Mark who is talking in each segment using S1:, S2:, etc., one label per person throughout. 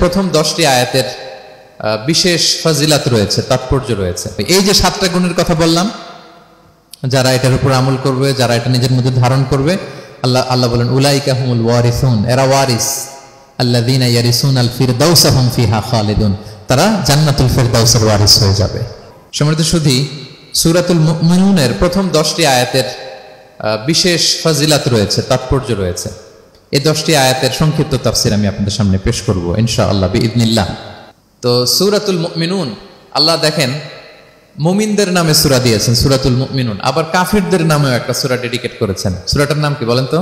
S1: প্রথম 10টি আয়াতের বিশেষ ফজিলত রয়েছে, তাৎপর্য রয়েছে। এই যে 7টা গুণের কথা বললাম, যারা এটার উপর আমল করবে, যারা এটা নিজের মধ্যে ধারণ করবে, আল্লাহ বলেন উলাইকা হুমুল ওয়ারিসুন, এরা ওয়ারিস, আল্লাযীনা ইয়ারিসুনাল ফিরদাউসা হুম ফিহা খালিদুন, তারা জান্নাতুল ফিরদাউসের ওয়ারিস হয়ে যাবে। সম্মানিত সুধী, সূরাতুল মুমিনুনের প্রথম 10টি আয়াতের বিশেষ ফজিলত রয়েছে, তাৎপর্য রয়েছে। এই 10টি আয়াতের সংক্ষিপ্ত তাফসীর আমি আপনাদের সামনে পেশ করব ইনশাআল্লাহ বিইذنিল্লাহ। তো সূরাতুল মুমিনুন, আল্লাহ দেখেন মুমিনদের নামে সূরা দিয়েছেন সূরাতুল মুমিনুন, আবার কাফিরদের নামেও একটা সূরা ডেডিকেট করেছেন। সূরাটার নাম কি বলেন তো?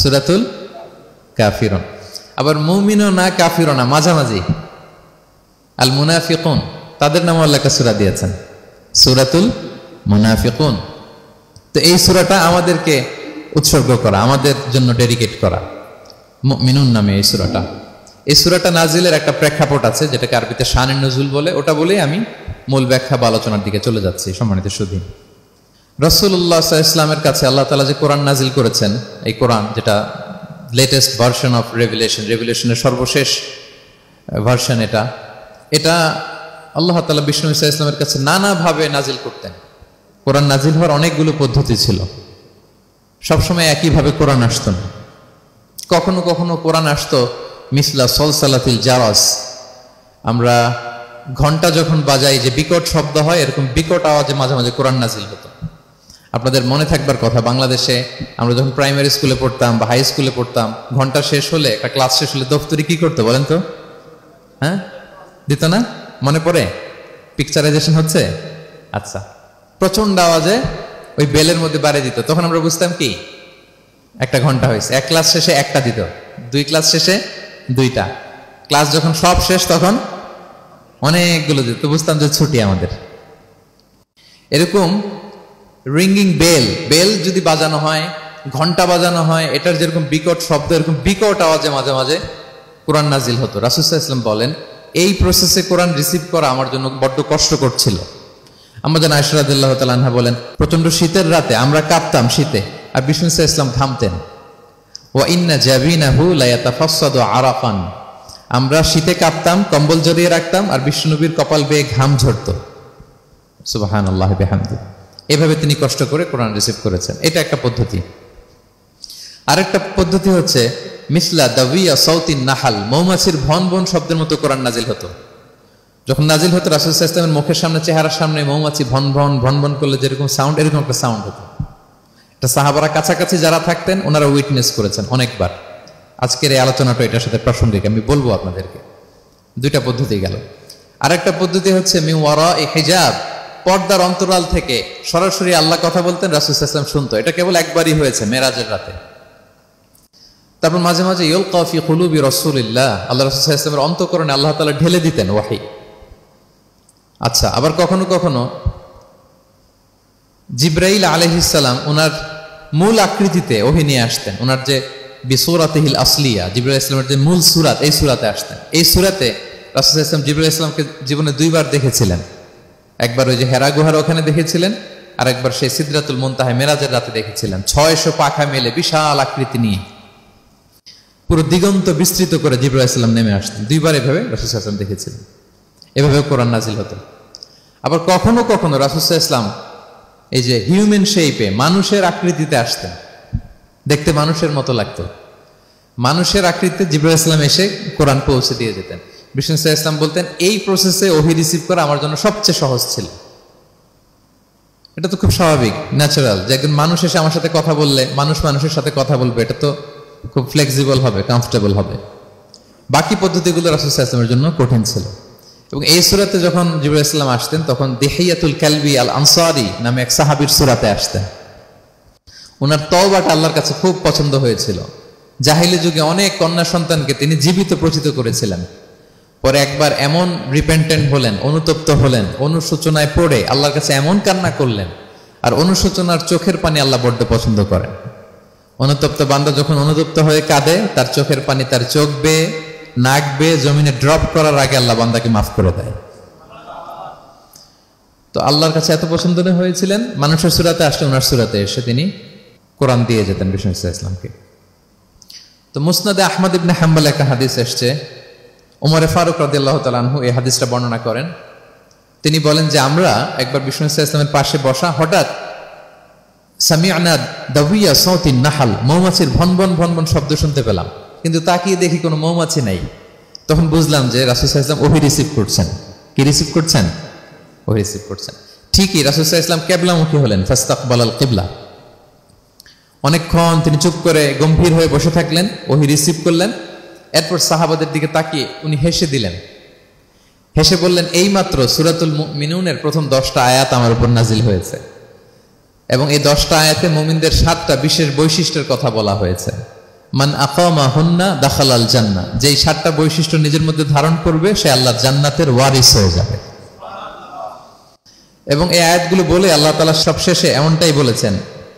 S1: সূরাতুল কাফিরুন। আবার মুমিনও না কাফিরও না, মাঝামাঝি, আল মুনাফিকুন, তাদের নামে আল্লাহ একটা সূরা দিয়েছেন, সূরাতুল মুনাফিকুন। তো এই সূরাটা আমাদেরকে উৎসর্গ করা, আমাদের জন্য ডেডিকেট করা, মুমিনুন নামে এই সূরাটা। এই সূরাটা নাজিলের একটা প্রেক্ষাপট আছে, যেটাকে আরবিতে শানে নুজুল বলে। ওটা বলেই আমি মূল ব্যাখ্যা বা আলোচনার দিকে চলে যাচ্ছি। সম্মানিত সুধী, রাসূলুল্লাহ সাল্লাল্লাহু আলাইহি ওয়াসাল্লামের কাছে আল্লাহ তাআলা যে কোরআন নাজিল করেছেন, এই কোরআন যেটা লেটেস্ট ভার্সন অফ রেভিলেশনের সর্বশেষ ভার্সন, এটা আল্লাহ তাআলা বিষ্ণু ঈসা ইসলামের কাছে নানাভাবে নাজিল করতেন। কোরআন নাজিল হওয়ার অনেকগুলো পদ্ধতি ছিল, সবসময় একইভাবে কোরআন আসতো না। কখনো কখনো কোরআন আসতো মিসলা সলসালাতিল জারাস, আমরা ঘন্টা যখন বাজাই যে বিকট শব্দ হয়, এরকম বিকট আওয়াজে মাঝে মাঝে কোরআন নাজিল হতো। আপনাদের মনে থাকবার কথা, বাংলাদেশে আমরা যখন প্রাইমারি স্কুলে পড়তাম বা হাই স্কুলে পড়তাম, ঘন্টা শেষ হলে, একটা ক্লাস শেষ হলে দফতরি কি করতো বলেন তো? হ্যাঁ, দিত না? মনে পড়ে? পিকচারাইজেশন হচ্ছে? আচ্ছা, প্রচন্ড আওয়াজে ওই বেলের মধ্যে বাড়ি দিত। তখন আমরা বুঝতাম কি একটা ঘন্টা হয়েছে। এক ক্লাস শেষে একটা দিত, 2 ক্লাস শেষে 2টা, ক্লাস যখন সব শেষ তখন অনেকগুলো দিত, বুঝতাম যে ছুটি আমাদের। এরকম রিঙ্গিং বেল যদি বাজানো হয়, ঘন্টা বাজানো হয়, এটার যেরকম বিকট শব্দ, এরকম বিকট আওয়াজে মাঝে মাঝে কোরআন নাজিল হতো। রাসূল সাল্লাল্লাহু আলাইহি ওয়াসাল্লাম বলেন, এই প্রসেসে কোরআন রিসিভ করা আমার জন্য বড্ড কষ্টকর ছিল। আম্মা জান আয়েশা রাদিয়াল্লাহু তাআলা আনহা বলেন, প্রচন্ড শীতের রাতে আমরা কাঁপতাম শীতে, আর বিষ্ণু সাল্লাল্লাহু আলাইহি ওয়াসাল্লাম ঘামতেন। ওয়া ইন্না জাবিনাহু লা ইয়াতাফাসসাদু আরাকান, আমরা শীতে কাঁপতাম, কম্বল জড়িয়ে রাখতাম, আর বিষ্ণুনবীর কপাল বেয়ে ঘাম ঝরতো। সুবহানাল্লাহি বিহামদিহি। এভাবে তিনি কষ্ট করে কোরআন রিসিভ করেছেন। এটা একটা পদ্ধতি। আরেকটা পদ্ধতি হচ্ছে মিসলা দাবিয়া সাউতিন নাহাল, মৌমাছির ভন ভন শব্দের মতো কোরআন নাজিল হতো। যখন নাজিল হতো, রাসূল সাল্লাল্লাহু আলাইহি ওয়াসাল্লামের মুখের সামনে, চেহারার সামনে মৌমাছি ভন ভন করলে যেরকম সাউন্ড, এরকম একটা সাউন্ড হতো। এটা সাহাবারা কাছাকাছি যারা থাকতেন ওনারা উইটনেস করেছেন অনেকবার। আজকের এই আলোচনাটা এটার সাথে প্রাসঙ্গিক, আমি বলবো আপনাদেরকে। 2টা পদ্ধতি গেল। আরেকটা পদ্ধতি হচ্ছে মিন ওয়ারা'i হিজাব, পর্দার অন্তরাল থেকে সরাসরি আল্লাহ কথা বলতেন, রাসূল সাল্লাল্লাহু আলাইহি ওয়াসাল্লাম শুনতো। এটা কেবল একবারই হয়েছে, মেরাজের রাতে। তারপর মাঝে মাঝে ইউলকা ফি কুলুবি রাসূলিল্লাহ, আল্লাহ রাসূল সাল্লাল্লাহু আলাইহি ওয়াসাল্লামের অন্তঃকরণে আল্লাহ তাআলা ঢেলে দিতেন ওয়াহি। আচ্ছা, আবার কখনো কখনো জিবরাইল আলাইহিস সালাম ওনার মূল আকৃতিতে ওহী নিয়ে আসতেন। ওনার যে বিসূরাতিহিল আসলিয়া, জিবরাইল আলাইহিস সালামের যে মূল সূরাত, এই সূরাতে আসতেন। এই সূরাতে রাসূল সাল্লাল্লাহু আলাইহি ওয়াসাল্লাম জিবরাইল আলাইহিস সালামকে জীবনে 2বার দেখেছিলেন। একবার ওই যে হেরা গুহার ওখানে দেখেছিলেন, আর একবার সেই সিদরাতুল মুনতাহা মেরাজের রাতে দেখেছিলেন। 600 পাখা মেলে বিশাল আকৃতি নিয়ে পুরো দিগন্ত বিস্তৃত করে জিবরাইল আলাইহিস সালাম নেমে আসতেন। 2বার এভাবে রাসূল সাল্লাল্লাহু আলাইহি ওয়াসাল্লাম দেখেছিলেন। এভাবে কোরআন নাজিল হতো। আবার কখনো কখনো রাসূল সাল্লাল্লাহু আলাইহি ওয়াসাল্লাম এই যে হিউম্যান শেপে, মানুষের আকৃতিতে আসতেন, দেখতে মানুষের মতো লাগতো। মানুষের আকৃতিতে জিবরাইল আলাইহিস সালাম এসে কোরআন পৌঁছে দিয়ে যেতেন। বিষ্ণু সাল্লাল্লাহু আলাইহি ওয়াসাল্লাম বলতেন, এই প্রসেসে ওহী রিসিভ করা আমার জন্য সবচেয়ে সহজ ছিল। এটা তো খুব স্বাভাবিক, ন্যাচারাল, যে একজন মানুষ এসে আমার সাথে কথা বললে, মানুষ মানুষের সাথে কথা বলবে, এটা তো খুব ফ্লেক্সিবল হবে, কমফোর্টেবল হবে। বাকি পদ্ধতিগুলো রাসূল সাল্লাল্লাহু আলাইহি ওয়াসাল্লামের জন্য কঠিন ছিল। এবং এই সূরাতে যখন জিবরাইল আলাইহিস সালাম আসতেন, তখন দিহিয়াতুল কালবি আল আনসারী নামে এক সাহাবীর সূরাতে আসতেন। ওনার তওবাটা আল্লাহর কাছে খুব পছন্দ হয়েছিল। জাহিলি যুগে অনেক কন্যা সন্তানকে তিনি জীবিত প্রচিত করেছিলেন। পরে একবার এমন রিপেন্টেন্ট হলেন, অনুতপ্ত হলেন, অনুশোচনায় পড়ে আল্লাহর কাছে এমন কান্না করলেন। আর অনুশোচনার চোখের পানি আল্লাহ বড্ড পছন্দ করেন। অনুতপ্ত বান্দা যখন অনুতপ্ত হয়ে কাঁদে, তার চোখের পানি তার চোখ বেয়ে, নাক বেয়ে জমিনে ড্রপ করার আগে আল্লাহ বান্দাকে মাফ করে দেয়। তো আল্লাহর কাছে এত পছন্দ হয়েছিলেন, মানুষের সূরাতে আসলে ওনার সূরাতে এসে তিনি কোরআন দিয়ে যেতেন বিষ্ণু সাল্লাল্লাহু আলাইহি ওয়াসাল্লামকে। তো মুসনাদে আহমদ ইবনে হাম্বল একটা হাদিস এসছে, ওমরে ফারুক রাদিয়াল্লাহু তাআলা আনহু এই হাদিসটা বর্ণনা করেন। তিনি বলেন যে আমরা একবার বিষ্ণু সাল্লাল্লাহু আলাইহি ওয়াসাল্লামের পাশে বসা, হঠাৎ সামি'না দাওয়িয়া সাউতিন নাহাল, মৌমাছির ভনভন ভনভন শব্দ শুনতে পেলাম, কিন্তু তাকিয়ে দেখি কোনো মৌমাছি নাই। তখন বুঝলাম যে রাসূল সাল্লাল্লাহু আলাইহি ওয়াসাল্লাম ওহী রিসিভ করছেন। কি রিসিভ করছেন? ওহী রিসিভ করছেন। ঠিকই রাসূল সাল্লাল্লাহু আলাইহি ওয়াসাল্লাম কিবলামুখী হলেন, ফাস্তাকবালাল কিবলা। অনেকক্ষণ তিনি চুপ করে গম্ভীর হয়ে বসে থাকলেন, ওহী রিসিভ করলেন। এরপর সাহাবাদের দিকে তাকিয়ে উনি হেসে দিলেন, হেসে বললেন, এইমাত্র সূরাতুল মুমিনুনের প্রথম 10টা আয়াত আমার উপর নাজিল হয়েছে, এবং এই 10টা আয়াতে মুমিনদের 7টা বিশেষ বৈশিষ্ট্যের কথা বলা হয়েছে। মান আকামা হুন্না দাখালাল জান্নাহ, যেই 7টা বৈশিষ্ট্য নিজের মধ্যে ধারণ করবে সে আল্লাহর জান্নাতের ওয়ারিস হয়ে যাবে। এবং এই আয়াতগুলো বলে আল্লাহ তাআলা সবশেষে এমনটাই বলেছেন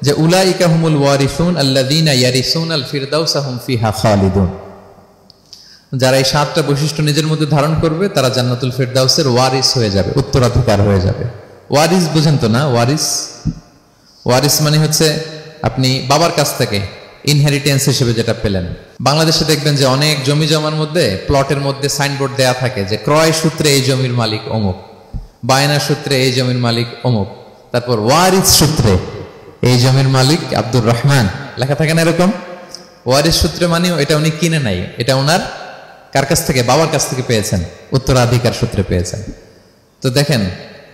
S1: যে উলাইকা হুমুল ওয়ারিসুন আল্লাযীনা ইয়ারিসুনাল ফিরদাউসা হুম ফিহা খালিদুন। যারা এই 7টা বৈশিষ্ট্য নিজের মধ্যে ধারণ করবে তারা জান্নাতুল ফিরদাউসের ওয়ারিস হয়ে যাবে, উত্তরাধিকার হয়ে যাবে। ওয়ারিস বুঝেন তো না? ওয়ারিস, ওয়ারিস মানে হচ্ছে আপনি বাবার কাছ থেকে ইনহেরিটেন্স হিসেবে যেটা পেলেন। বাংলাদেশে দেখবেন যে অনেক জমি জমার মধ্যে প্লটের মধ্যে সাইনবোর্ড দেয়া থাকে যে ক্রয় সূত্রে এই জমির মালিক অমুক, বায়না সূত্রে এই জমির মালিক অমুক, তারপর ওয়ারিস সূত্রে এই জমির মালিক আব্দুর রহমান, লেখা থাকে না এরকম? ওয়ারিস সূত্রে মানে এটা উনি কিনে নাই, এটা ওনার কার কাছ থেকে? বাবার কাছ থেকে পেয়েছেন, উত্তরাধিকার সূত্রে পেয়েছেন। তো দেখেন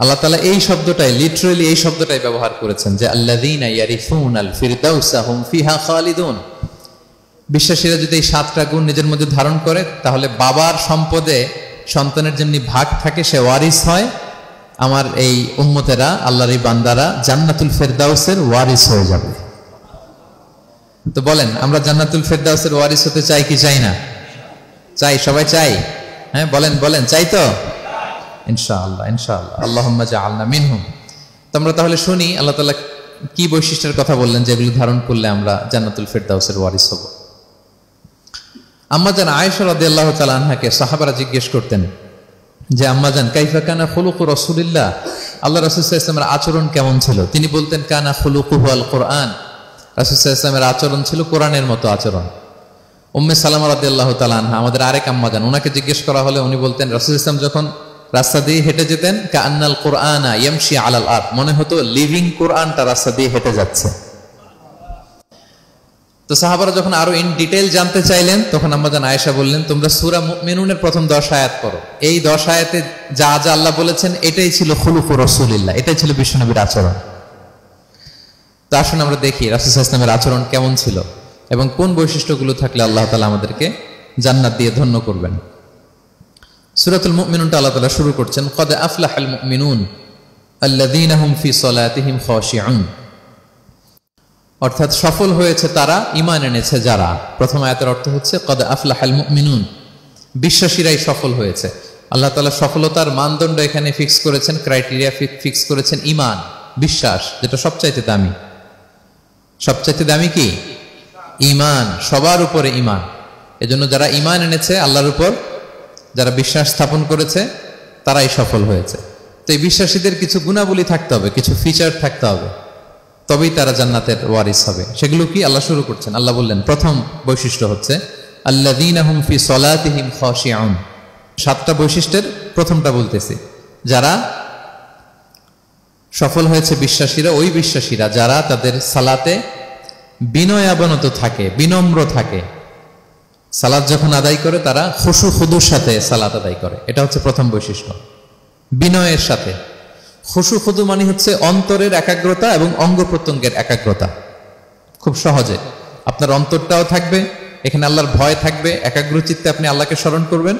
S1: আল্লাহ তাআলা এই শব্দটাই, লিটারালি এই শব্দটাই ব্যবহার করেছেন যে আল্লাযীনা ইয়ারিসুনাল ফিরদাউসা হুম ফিহা খালিদুন। বিশ্বাসীরা যদি এই 7টা গুণ নিজের মধ্যে ধারণ করে তাহলে বাবার সম্পদে সন্তানের যেমনি ভাগ থাকে সে ওয়ারিস হয়, আমার এই উম্মতেরা, আল্লাহর এই বান্দারা জান্নাতুল ফিরদাউসের ওয়ারিস হয়ে যাবে। তো বলেন আমরা জান্নাতুল ফিরদাউসের ওয়ারিস হতে চাই কি চাই না? চাই, সবাই চাই। হ্যাঁ বলেন বলেন, চাই তো? ইনশাআল্লাহ ইনশাআল্লাহ, আল্লাহুম্মা জাআলনা মিনহুম। তোমরা তাহলে শুনি আল্লাহ তাআলা কি বৈশিষ্ট্যের কথা বললেন যেগুলো ধারণ করলে আমরা জান্নাতুল ফিরদাউসের ওয়ারিস হব। আম্মাজান আয়েশা রাদিয়াল্লাহু তাআলা আনহাকে সাহাবারা জিজ্ঞেস করতেন যে আম্মাজান কাইফা কানা খুলুকু রাসূলিল্লাহ, আল্লাহ রাসূল সাল্লাল্লাহু আলাইহি ওয়াসাল্লামের আচরণ কেমন ছিল? তিনি বলতেন কানা খুলুকুহু আল কুরআন, রাসূল সাল্লাল্লাহু আলাইহি ওয়াসাল্লামের আচরণ ছিল কোরআনের মতো আচরণ। উম্মে সালামা রাদিয়াল্লাহু তাআলা আনহা, আমাদের আরেক আম্মাজান, ওনাকে জিজ্ঞেস করা হলে উনি বলতেন রাসূল সাল্লাল্লাহু আলাইহি ওয়াসাল্লাম যখন রাস্তা দিয়ে হেঁটে যেতেন কাআন্নাল কুরআনা ইয়ামশি আলাল আরদ, মনে হতো লিভিং কোরআনটা রাস্তা দিয়ে হেঁটে যাচ্ছে। তো সাহাবারা যখন আরো ইন ডিটেইল জানতে চাইলেন তখন আম্মাজান আয়েশা বললেন তোমরা সূরা মুমিনুনের প্রথম 10 আয়াত পড়ো, এই 10 আয়াতে যা যা আল্লাহ বলেছেন এটাই ছিল খুলুকু রাসূলিল্লাহ, এটাই ছিল বিশ্বনবীর আচরণ। তো আসুন আমরা দেখি রাসূল সাল্লাল্লাহু আলাইহি ওয়াসাল্লামের আচরণ কেমন ছিল এবং কোন বৈশিষ্ট্যগুলো থাকলে আল্লাহ তাআলা আমাদেরকে জান্নাত দিয়ে ধন্য করবেন। সূরাতুল মুমিনুনটা আল্লাহ তাআলা শুরু করছেন ক্বাদ আফলাহাল মুমিনুন আল্লাযীনা হুম ফি সালাতিহিম খাশিউন, অর্থাৎ সফল হয়েছে তারা, ঈমান এনেছে যারা। প্রথম আয়াতের অর্থ হচ্ছে ক্বাদ আফলাহাল মুমিনুন, বিশ্বাসীরাই সফল হয়েছে। আল্লাহ তাআলা সফলতার মানদণ্ড এখানে ফিক্স করেছেন, ক্রাইটেরিয়া ফিক্স করেছেন ঈমান, বিশ্বাস, যেটা সবচাইতে দামি। সবচাইতে দামি কি? ঈমান, সবার উপরে ঈমান। এজন্য যারা ঈমান এনেছে আল্লাহর উপর, যারা বিশ্বাস স্থাপন করেছে তারাই সফল হয়েছে। তো এই বিশ্বাসীদের কিছু গুণাবলী থাকতে হবে, কিছু ফিচার থাকতে হবে, তবেই তারা জান্নাতের ওয়ারিস হবে। সেগুলো কি আল্লাহ শুরু করছেন। আল্লাহ বললেন প্রথম বৈশিষ্ট্য হচ্ছে আল্লাযীনা হুম ফি সালাতিহিম খাশিউন। 7টা বৈশিষ্ট্যের প্রথমটা বলতেছি, যারা সফল হয়েছে বিশ্বাসীরা, ওই বিশ্বাসীরা যারা তাদের সালাতে বিনয়াবনত থাকে, বিনম্র থাকে। সালাত যখন আদায় করে তারা খুশু খুদুর সাথে সালাত আদায় করে, এটা হচ্ছে প্রথম বৈশিষ্ট্য, বিনয়ের সাথে। খুশু খুদু মানে হচ্ছে অন্তরের একাগ্রতা এবং অঙ্গ প্রত্যঙ্গের একাগ্রতা। খুব সহজে আপনার অন্তরটাও থাকবে, এখানে আল্লাহর ভয় থাকবে, একাগ্র চিত্তে আপনি আল্লাহকে স্মরণ করবেন,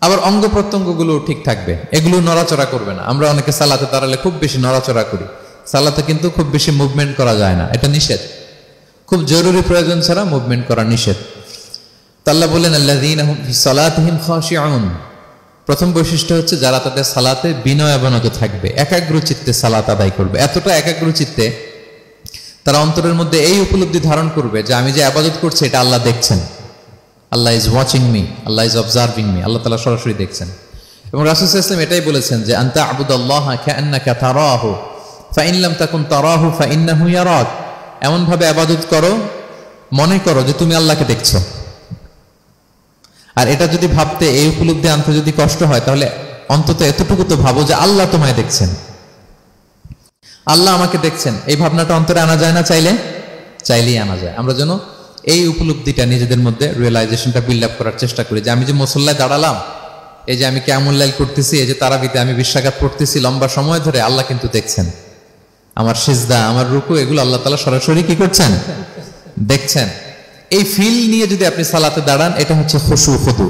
S1: আবার অঙ্গ প্রত্যঙ্গগুলো ঠিক থাকবে, এগুলো নড়াচড়া করবে না। আমরা অনেকে সালাতে দাঁড়ালে খুব বেশি নড়াচড়া করি, সালাতে কিন্তু খুব বেশি মুভমেন্ট করা যায় না, এটা নিষেধ। খুব জরুরি প্রয়োজন ছাড়া মুভমেন্ট করা নিষেধ। আল্লাহ বলেন আল্লাযীনা হুম ফি সালাতিহিম খাশিউন, প্রথম বৈশিষ্ট্য হচ্ছে যারা তাদের সালাতে বিনয়াবনত থাকবে, একাগ্র চিত্তে সালাত আদায় করবে। এতটা একাগ্র চিত্তে তারা অন্তরের মধ্যে এই উপলব্ধি ধারণ করবে যে আমি যে ইবাদত করছি এটা আল্লাহ দেখছেন, Allah is watching me, Allah is observing me, Allah তাআলা সরাসরি দেখছেন। এবং রাসূল সাল্লাল্লাহু আলাইহি ওয়াসাল্লাম এটাই বলেছেন যে আনতা আবুদাল্লাহা কাআন্নাকা তারাহু ফাইন লাম তাকুন তারাহু ফাইন্নাহু ইয়ারাক, এমন ভাবে ইবাদত করো মনে করো যে তুমি আল্লাহকে দেখছো। আর এটা যদি ভাবতে, এই উপলব্ধি আনতে যদি কষ্ট হয়, তাহলে অন্তত এতটুকু তো ভাবো যে আল্লাহ তোমায় দেখছেন, আল্লাহ আমাকে দেখছেন। এই ভাবনাটা অন্তরে আনা যায় না? চাইলেই আনা যায়। আমরা যেন এই উপলব্ধিটা নিজেদের মধ্যে, রিয়েলাইজেশনটা বিল্ড আপ করার চেষ্টা করি যে আমি যে মুসল্লায় দাঁড়ালাম, এই যে আমি কিয়ামুল লাইল করতেছি, এই যে তারাবিতে আমি 20 রাকাত পড়তেছি লম্বা সময় ধরে, আল্লাহ কিন্তু দেখছেন। আমার সিজদা, আমার রুকু, এগুলো আল্লাহ তাআলা সরাসরি কি করছেন? দেখছেন। এই ফিল নিয়ে যদি আপনি সালাতে দাঁড়ান, এটা হচ্ছে খুশু খুদু।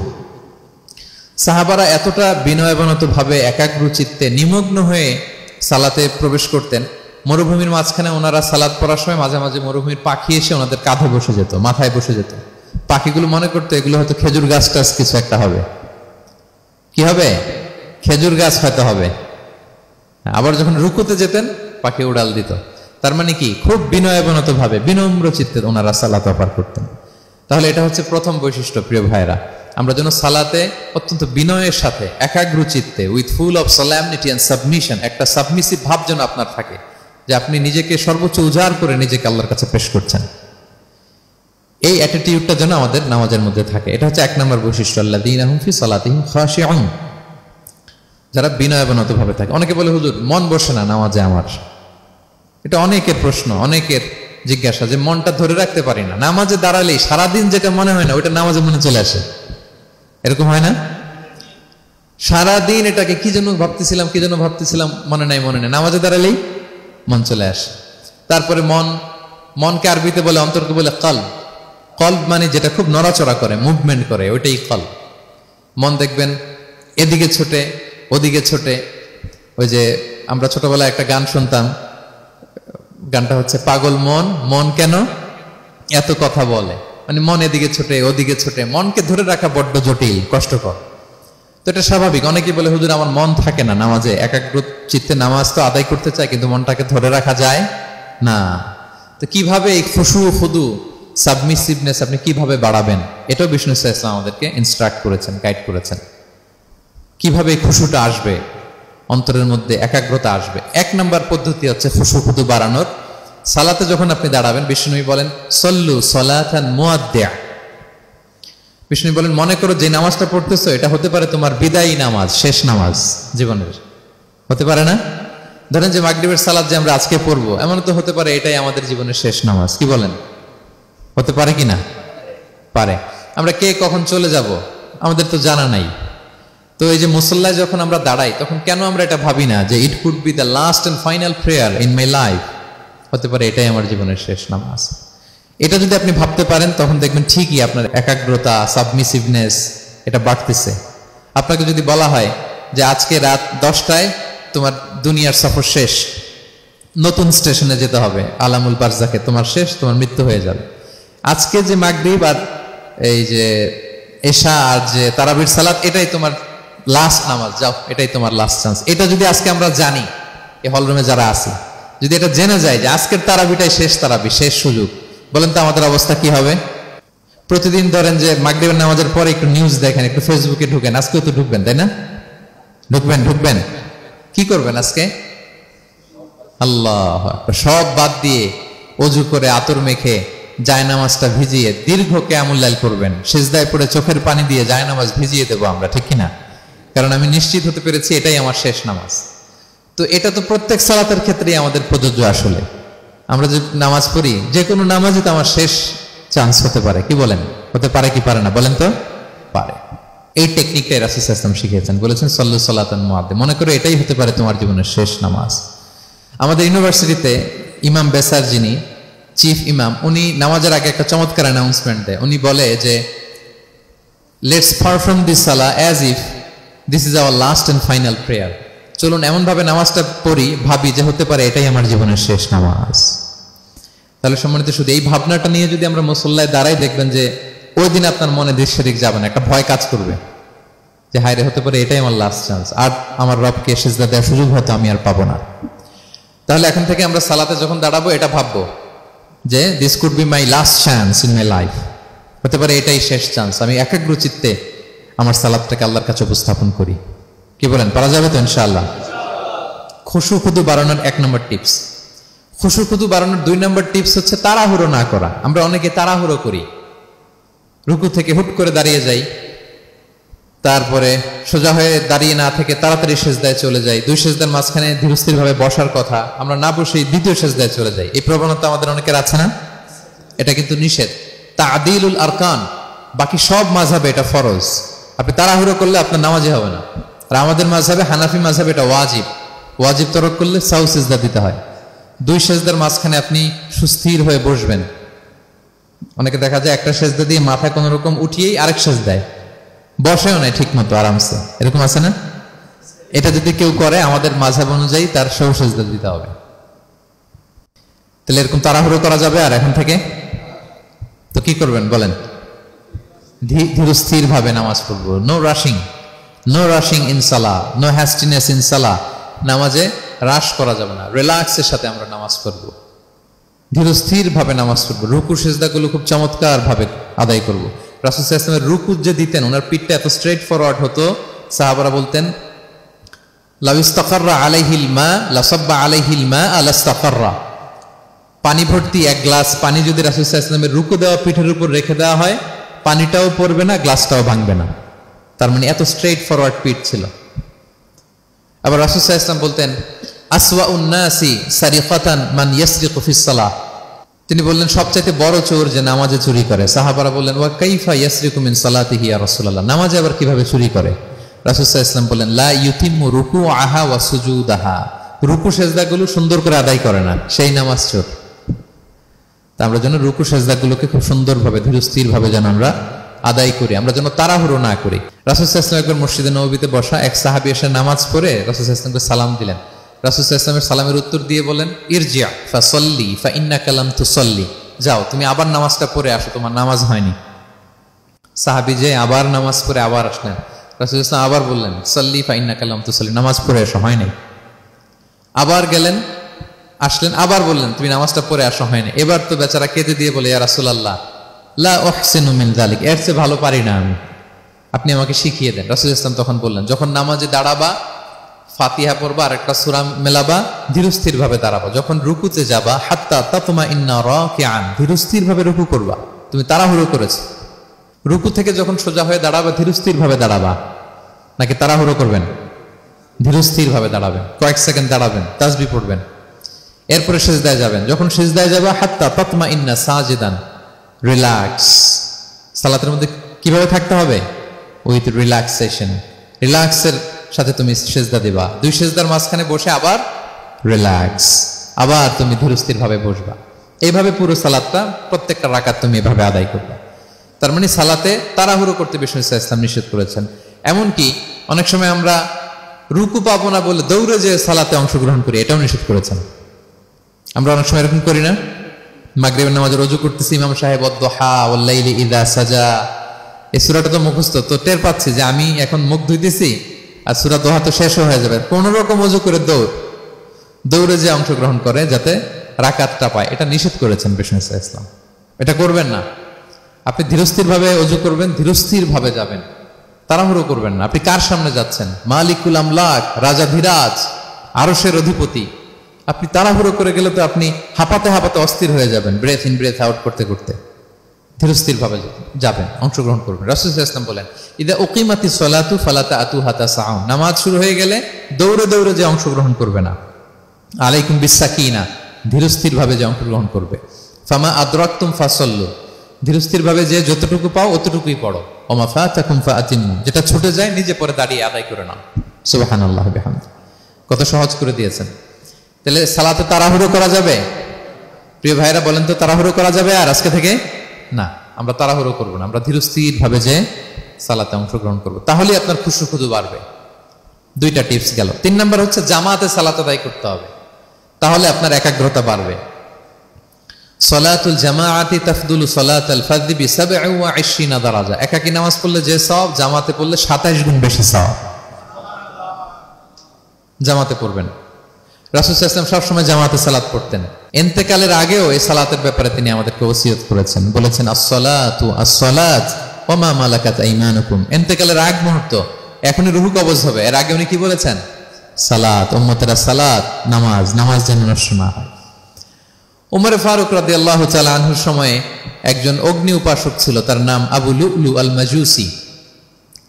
S1: সাহাবারা এতটা বিনয়াবনত ভাবে একাগ্র চিত্তে নিমগ্ন হয়ে সালাতে প্রবেশ করতেন। মরুভূমির মাঝখানে ওনারা সালাত পড়ার সময় মাঝে মাঝে মরুভূমির পাখি এসে ওনাদের কাঁধে বসে যেত, মাথায় বসে যেত। পাখিগুলো মনে করতো এগুলো হয়তো খেজুর গাছ টাছ কিছু একটা হবে। কি হবে? খেজুর গাছ হয়তো হবে। আবার যখন রুকুতে যেতেন, পাখি উড়াল দিত। তার মানে কি, খুব বিনয়াবনত ভাবে, বিনম্র চিত্তে ওনারা সালাত পার করতেন। তাহলে এটা হচ্ছে প্রথম বৈশিষ্ট্য। প্রিয় ভাইরা, আমরা যেন সালাতে অত্যন্ত বিনয়ের সাথে, একাগ্র চিত্তে, with full of solemnity and submission, একটা সাবমিসিভ ভাব যেন আপনার থাকে, যে আপনি নিজেকে সর্বোচ্চ উজাড় করে নিজেকে আল্লাহর কাছে পেশ করছেন। এই অ্যাটিটিউডটা যেন আমাদের নামাজের মধ্যে থাকে। এটা হচ্ছে 1 নম্বর বৈশিষ্ট্য, আল্লাযীনা হুম ফি সালাতিহিম খাশিউন, যারা বিনয়াবনত ভাবে থাকে। অনেকে বলে, হুজুর মন বসে না নামাজে আমার। এটা অনেকের প্রশ্ন, অনেকের জিজ্ঞাসা, যে মনটা ধরে রাখতে পারি না। নামাজে দাঁড়ালেই সারাদিন যেটা মনে হয় না, ওইটা নামাজে মনে চলে আসে। এরকম হয় না? সারাদিন এটাকে কি যেন ভাবতেছিলাম, মনে নাই। নামাজে দাঁড়ালেই মন চলে আসে। তারপরে মনকে আরবিতে বলে, অন্তরকে বলে কলব। কলব মানে যেটা খুব নড়াচড়া করে, মুভমেন্ট করে, ওইটাই কলব। মন দেখবেন এদিকে ছোটে, ওদিকে ছোটে। ওই যে আমরা ছোটবেলায় একটা গান শুনতাম, গানটা হচ্ছে পাগল মন কেন এত কথা বলে। মানে মন এদিকে ছোটে, ওদিকে ছোটে। মনকে ধরে রাখা বড্ড জটিল, কষ্টকর। তো এটা স্বাভাবিক। অনেকেই বলে, হুজুর আমার মন থাকে না নামাজে, একাগ্র চিত্তে নামাজ তো আদায় করতে চাই, কিন্তু মনটাকে ধরে রাখা যায় না। তো কিভাবে এই খুশু খুদু, সাবমিসিভনেস আপনি কিভাবে বাড়াবেন, এটাও বিষ্ণু ইসলাম আমাদেরকে ইনস্ট্রাক্ট করেছেন, গাইড করেছেন। কিভাবে এই খুশুটা আসবে, অন্তরের মধ্যে একাগ্রতা আসবে। 1 নম্বর পদ্ধতি হচ্ছে খুশু খুদু বাড়ানোর। সালাতে যখন আপনি দাঁড়াবেন, বিষ্ণু বলেন সল্লু সলাতান মুআদ্দিয়া। বিষ্ণু বলেন, মনে করো যে নামাজটা পড়তেছো, এটা হতে পারে তোমার বিদায়ী নামাজ, শেষ নামাজ জীবনের। হতে পারে না? ধরেন যে মাগরিবের সালাত যে আমরা আজকে পড়বো, এমন তো হতে পারে এটাই আমাদের জীবনের শেষ নামাজ। কি বলেন? হতে পারে কি না? পারে। আমরা কে কখন চলে যাব আমাদের তো জানা নাই। তো এই যে মুসল্লায় যখন আমরা দাঁড়াই, তখন কেন আমরা এটা ভাবি না যে it could be the last and final prayer in my life? হতে পারে এটাই আমার জীবনের শেষ নামাজ। এটা যদি আপনি ভাবতে পারেন, তখন দেখবেন ঠিকই আপনার একাগ্রতা, সাবমিসিভনেস এটা বাড়তেছে। আপনাকে যদি বলা হয় যে আজকে রাত 10টায় তোমার দুনিয়ার সফর শেষ, নতুন স্টেশনে যেতে হবে, আলামুল বারজাকে, তোমার শেষ, তোমার মৃত্যু হয়ে যাবে। আজকে যে মাগরিব আর এই যে এশা আর যে তারাবির সালাত, এটাই তোমার লাস্ট নামাজ, যাও এটাই তোমার লাস্ট চান্স। এটা যদি আজকে আমরা জানি, এই হলরুমে যারা আছি, যদি এটা জেনে যায় যে আজকের তারাবিটাই শেষ তারাবি, শেষ সুযোগ, বলেন তো আমাদের অবস্থা কি হবে? প্রতিদিন ধরেন যে মাগরিবের নামাজের পরে একটু নিউজ দেখেন, একটু ফেসবুকে ঢুকেন। আজকেও তো ঢুকবেন, তাই না? ঢুকবেন। কি করবেন আজকে? আল্লাহ, সব বাদ দিয়ে অজু করে আতর মেখে জায়নামাজটা ভিজিয়ে দীর্ঘ কিয়ামুল লাইল করবেন। সিজদায় পড়ে চোখের পানি দিয়ে জায়নামাজ ভিজিয়ে দেবো আমরা, ঠিক কিনা? কারণ আমি নিশ্চিত হতে পেরেছি এটাই আমার শেষ নামাজ। তো এটা তো প্রত্যেক সালাতের ক্ষেত্রেই আমাদের প্রযোজ্য। আসলে আমরা যে নামাজ পড়ি, যে কোনো নামাজই তো আমার শেষ চান্স হতে পারে। কি বলেন? হতে পারে কি পারে না? বলেন তো। পারে। এই টেকনিকটাই রাসূল সাল্লাল্লাহু আলাইহি ওয়াসাল্লাম শিখিয়েছেন, বলেছেন সল্লু সালাতান মুআদ্দিয়া। মনে করো এটাই হতে পারে তোমার জীবনের শেষ নামাজ। আমাদের ইউনিভার্সিটিতে ইমাম বেসার, যিনি চিফ ইমাম, উনি নামাজের আগে একটা চমৎকার অ্যানাউন্সমেন্ট দেয়। উনি বলে যে লেটস পারফর্ম দিস সালাহ as if this is our last and final prayer. চলুন এমন ভাবে নামাজটা পড়ি, ভাবি যে হতে পারে এটাই আমার জীবনের শেষ নামাজ। তাহলে সম্মানিত, শুধু এই ভাবনাটা নিয়ে যদি আমরা মুসল্লায় দাঁড়াই, দেখবেন যে ওই দিন আপনার মনে দৃশ্যরিক যাবে না, একটা ভয় কাজ করবে যে হায়রে, হতে পারে এটাই আমার লাস্ট চান্স, আর আমার রবকে সিজদা দেওয়ার সুযোগ হয়তো আমি আর পাবো না। তাহলে এখন থেকে আমরা সালাতে যখন দাঁড়াবো, এটা ভাববো যে this could be my last chance in my life. হতে পারে এটাই শেষ চান্স, আমি একাগ্র চিত্তে আমার সালাতটাকে আল্লাহর কাছে উপস্থাপন করি। কি বলেন, পারা যাবে তো ইনশাআল্লাহ? খুশু খুদু বাড়ানোর 1 নম্বর টিপস। খুশু খুদু বাড়ানোর 2 নম্বর টিপস হচ্ছে তাড়াহুড়ো না করা। আমরা অনেকে তাড়াহুড়ো করি, রুকু থেকে হুট করে দাঁড়িয়ে যাই, তারপরে সোজা হয়ে দাঁড়িয়ে না থেকে তাড়াতাড়ি সেজদায় চলে যাই, 2 সেজদার মাঝখানে ধীরস্থির ভাবে বসার কথা, আমরা না বসেই 2য় সেজদায় চলে যাই। এই প্রবণতা আমাদের অনেকের আছে না? এটা কিন্তু নিষেধ। তা'দীলুল আরকান, বাকি সব মাযহাবে এটা ফরজ। আপনি তাড়াহুড়ো করলে আপনার নামাজই হবে না। আর আমাদের মাযহাবে, হানাফি মাযহাবে এটা ওয়াজিব। ওয়াজিব তরক করলে সাউ সিজদা দিতে হয়। 2 সেজদার মাঝখানে আপনি সুস্থির হয়ে বসবেন। অনেকে দেখা যায় একটা সেজদা দিয়ে মাথা কোনো রকম উঠিয়েই আরেক সেজদায় বসেও নাই ঠিক মতো আরামসে, এরকম আছে না? এটা যদি কেউ করে আমাদের মাযহাব অনুযায়ী তার সাউ সিজদা দিতে হবে। তাহলে এরকম তাড়াহুড়ো করা যাবে আর এখন থেকে? তো কি করবেন বলেন? ধীরস্থির ভাবে নামাজ পড়বো। No rushing in salah, no hastiness in salah. নামাজে রাশ করা যাবে না, রিল্যাক্সের সাথে আমরা নামাজ পড়বো, ধীরস্থির ভাবে নামাজ পড়বো। রুকু সিজদাগুলো খুব চমৎকার ভাবে আদায় করবো। রাসূল সাল্লাল্লাহু আলাইহি ওয়াসাল্লামের রুকু যে দিতেন, ওনার পিঠটা এত স্ট্রেট ফরওয়ার্ড হতো, সাহাবারা বলতেন লাউ ইস্তাকাররা আলাইহিল মা লাসাব্বা আলাইহিল মা আলাস্তাকাররা। পানি ভর্তি এক গ্লাস পানি যদি রাসূল সাল্লাল্লাহু আলাইহি ওয়াসাল্লামের রুকু দেওয়া পিঠের উপর রেখে দেওয়া হয়, পানিটাও পড়বে না, গ্লাসটাও ভাঙবে না। তার মানে এত স্ট্রেট ফরওয়ার্ড পিঠ ছিল। আবার রাসূল সাল্লাল্লাহু আলাইহি ওয়াসাল্লাম বলতেন আসওয়াউন নাসি সারিকাতান মান ইয়াসরিকু ফিস সালাহ। তিনি বললেন সবচাইতে বড় চোর যে নামাজে চুরি করে। সাহাবারা বললেন ওয়া কাইফা ইয়াসরিকু মিন সালাতিহি ইয়া রাসূলুল্লাহ, নামাজে আবার কিভাবে চুরি করে? রাসূল সাল্লাল্লাহু আলাইহি ওয়াসাল্লাম বললেন লা ইউতিম্মু রুকুআহা ওয়া সুজুদাহা, রুকু সেজদাগুলো সুন্দর করে আদায় করে না, সেই নামাজ চোর। তা আমরা যেন রুকু সেজদাগুলোকে খুব সুন্দরভাবে ধীরস্থির ভাবে যেন আমরা আদায় করি, আমরা যেন তাড়াহুড়ো না করি। রাসূল সাল্লাল্লাহু আলাইহি ওয়াসাল্লাম একবার মসজিদে নববীতে বসা এক সাহাবী এসে নামাজ পড়ে রাসূল সাল্লাল্লাহু আলাইহি ওয়াসাল্লামকে সালাম দিলেন। রাসূল সাল্লাল্লাহু আলাইহি ওয়াসাল্লামের সালামের উত্তর দিয়ে বলেন ইরজি' ফাসাল্লি ফাইন্নাকা লাম তুসাল্লি, যাও তুমি আবার নামাজটা পড়ে আসো, তোমার নামাজ হয়নি। সাহাবী যে আবার নামাজ পড়ে আবার আসলেন, রাসূল সাল্লাল্লাহু আলাইহি ওয়াসাল্লাম আবার বললেন সাল্লি ফাইন্নাকা লাম তুসাল্লি, নামাজ পড়ে আসো, হয় নাই। আবার গেলেন, আসলেন, আবার বললেন তুমি নামাজটা পড়ে আসো, হয়নি। এবার তো বেচারা কেঁদে দিয়ে বলে ইয়া রাসূলুল্লাহ লা উহসিনু মিন যালিক, এর চেয়ে ভালো পারি না আমি, আপনি আমাকে শিখিয়ে দেন। রাসূল সাল্লাল্লাহু আলাইহি ওয়াসাল্লাম তখন বললেন যখন নামাজে দাঁড়াবা ফাতিহা পড়বা আর একটা সূরা মেলাবা, ধীরস্থির ভাবে দাঁড়াবা। যখন রুকুতে যাবা হাত্তা তাতমাইন্না রাকিআন, ধীরস্থির ভাবে রুকু করবা। তুমি তাড়াহুড়ো করেছো, রুকু থেকে যখন সোজা হয়ে দাঁড়াবা ধীরস্থির ভাবে দাঁড়াবা, নাকি তাড়াহুড়ো করবেন? ধীরস্থির ভাবে দাঁড়াবেন, কয়েক সেকেন্ড দাঁড়াবেন, তাসবিহ পড়বেন, এরপরে সিজদায় যাবেন। যখন সিজদায় যাবা হাত্তা তাতমাইন্না সাজিদান, রিল্যাক্স। সালাতের মধ্যে কিভাবে থাকতে হবে? উইথ রিল্যাক্সেশন, রিল্যাক্সের সাথে তুমি সিজদা দিবা। 2 সিজদার মাঝখানে বসে আবার রিল্যাক্স, আবার তুমি ধীরস্থির ভাবে বসবা। এইভাবে পুরো সালাতটা প্রত্যেকটা রাকাত তুমি এভাবে আদায় করবা। তার মানে সালাতে তাড়াহুড়ো করতে বিষ্ণু ইসলাম নিষেধ করেছেন। এমনকি অনেক সময় আমরা রুকু পাবো না বলে দৌড়ে যে সালাতে অংশগ্রহণ করি, এটাও নিষেধ করেছেন। আমরা অনেক সময় এরকম করি না? মাগরিবের নামাজে রুজু করতেছি, ইমাম সাহেব ওয়াদ-দুহা ওয়াল-লাইলি ইযা সাজা, এই সূরাটা তো মুখস্থ, তো টের পাচ্ছি যে আমি এখন মুখ ধুইতেছি আর সূরা দোহা তো শেষ হয়ে যাবে। কোন রকম ওযু করে দৌড়ে যে অংশগ্রহণ করে যাতে রাকাতটা পায়, এটা নিষেধ করেছেন বিষ্ণু ইসলাম। এটা করবেন না। আপনি ধীরস্থির ভাবে ওযু করবেন, ধীরস্থির ভাবে যাবেন, তাড়াহুড়ো করবেন না। আপনি কার সামনে যাচ্ছেন? মালিকুল আমলাক, রাজাধিরাজ, আরশের অধিপতি। আপনি তাড়াহুড়ো করে গেলে তো আপনি হাঁপাতে হাঁপাতে অস্থির হয়ে যাবেন, ব্রেথ ইন ব্রেথ আউট করতে করতে। ধীরস্থির ভাবে যাবেন, অংশগ্রহণ করবেন। রাসূল সাল্লাল্লাহু আলাইহি ওয়াসাল্লাম বলেন ইদা উকিমাতিস সালাতু ফালা তা'তুহা তাসআউন, নামাজ শুরু হয়ে গেলে দৌড়ে দৌড়ে যে অংশগ্রহণ করবে না। আলাইকুম বিসাকিনা, ধীরস্থির ভাবে যে অংশগ্রহণ করবে। ফামা আদরাকতুম ফাসাল্লু, ধীরস্থির ভাবে যে যতটুকু পাও অতটুকুই পড়ো। ওমা ফাতাকুম ফাআতিমু, যেটা ছুটে যায় নিজে পরে দাঁড়িয়ে আদায় করে নাও। সুবহানাল্লাহি বিহামদি, কত সহজ করে দিয়েছেন। তাহলে সালাতে তাড়াহুড়ো করা যাবে? প্রিয় ভাইরা বলেন তো, তাড়াহুড়ো করা যাবে আর আজকে থেকে? না, আমরা তাড়াহুড়ো করব না, আমরা ধীরস্থির ভাবে যে সালাতে অংশগ্রহণ করব, তাহলে আপনার খুশু বাড়বে। 2টা টিপস গেল। 3 নাম্বার হচ্ছে জামাতে সালাত আদায় করতে হবে, তাহলে আপনার একাগ্রতা বাড়বে। সালাতুল জামাআতি তাফদুলু সালাতাল ফাযি বি27 দারাজা, একাকী নামাজ পড়লে যে সওয়াব, জামাতে পড়লে 27 গুণ বেশি সওয়াব। জামাতে পড়বেন। রাসূল সাল্লাল্লাহু আলাইহি ওয়াসাল্লাম সবসময় জামাতে সালাত পড়তেন। ইন্তেকালের আগেও এই সালাতের ব্যাপারে তিনি আমাদেরকে ওসিয়ত করেছেন, বলেছেন আসসালাতু আসসালাত ওয়া মা মালাকাত আইমানুকুম। ইন্তেকালের আগ মুহূর্ত, এখনই রূহ কবজ হবে, এর আগে উনি কি বলেছেন? সালাত, উম্মতেরা সালাত, নামাজ যেন নষ্ট না হয়। উমর ফারুক রাদিয়াল্লাহু তাআলা আনহুর সময়ে একজন অগ্নি উপাসক ছিল, তার নাম আবু লুলু আল মাজুসি।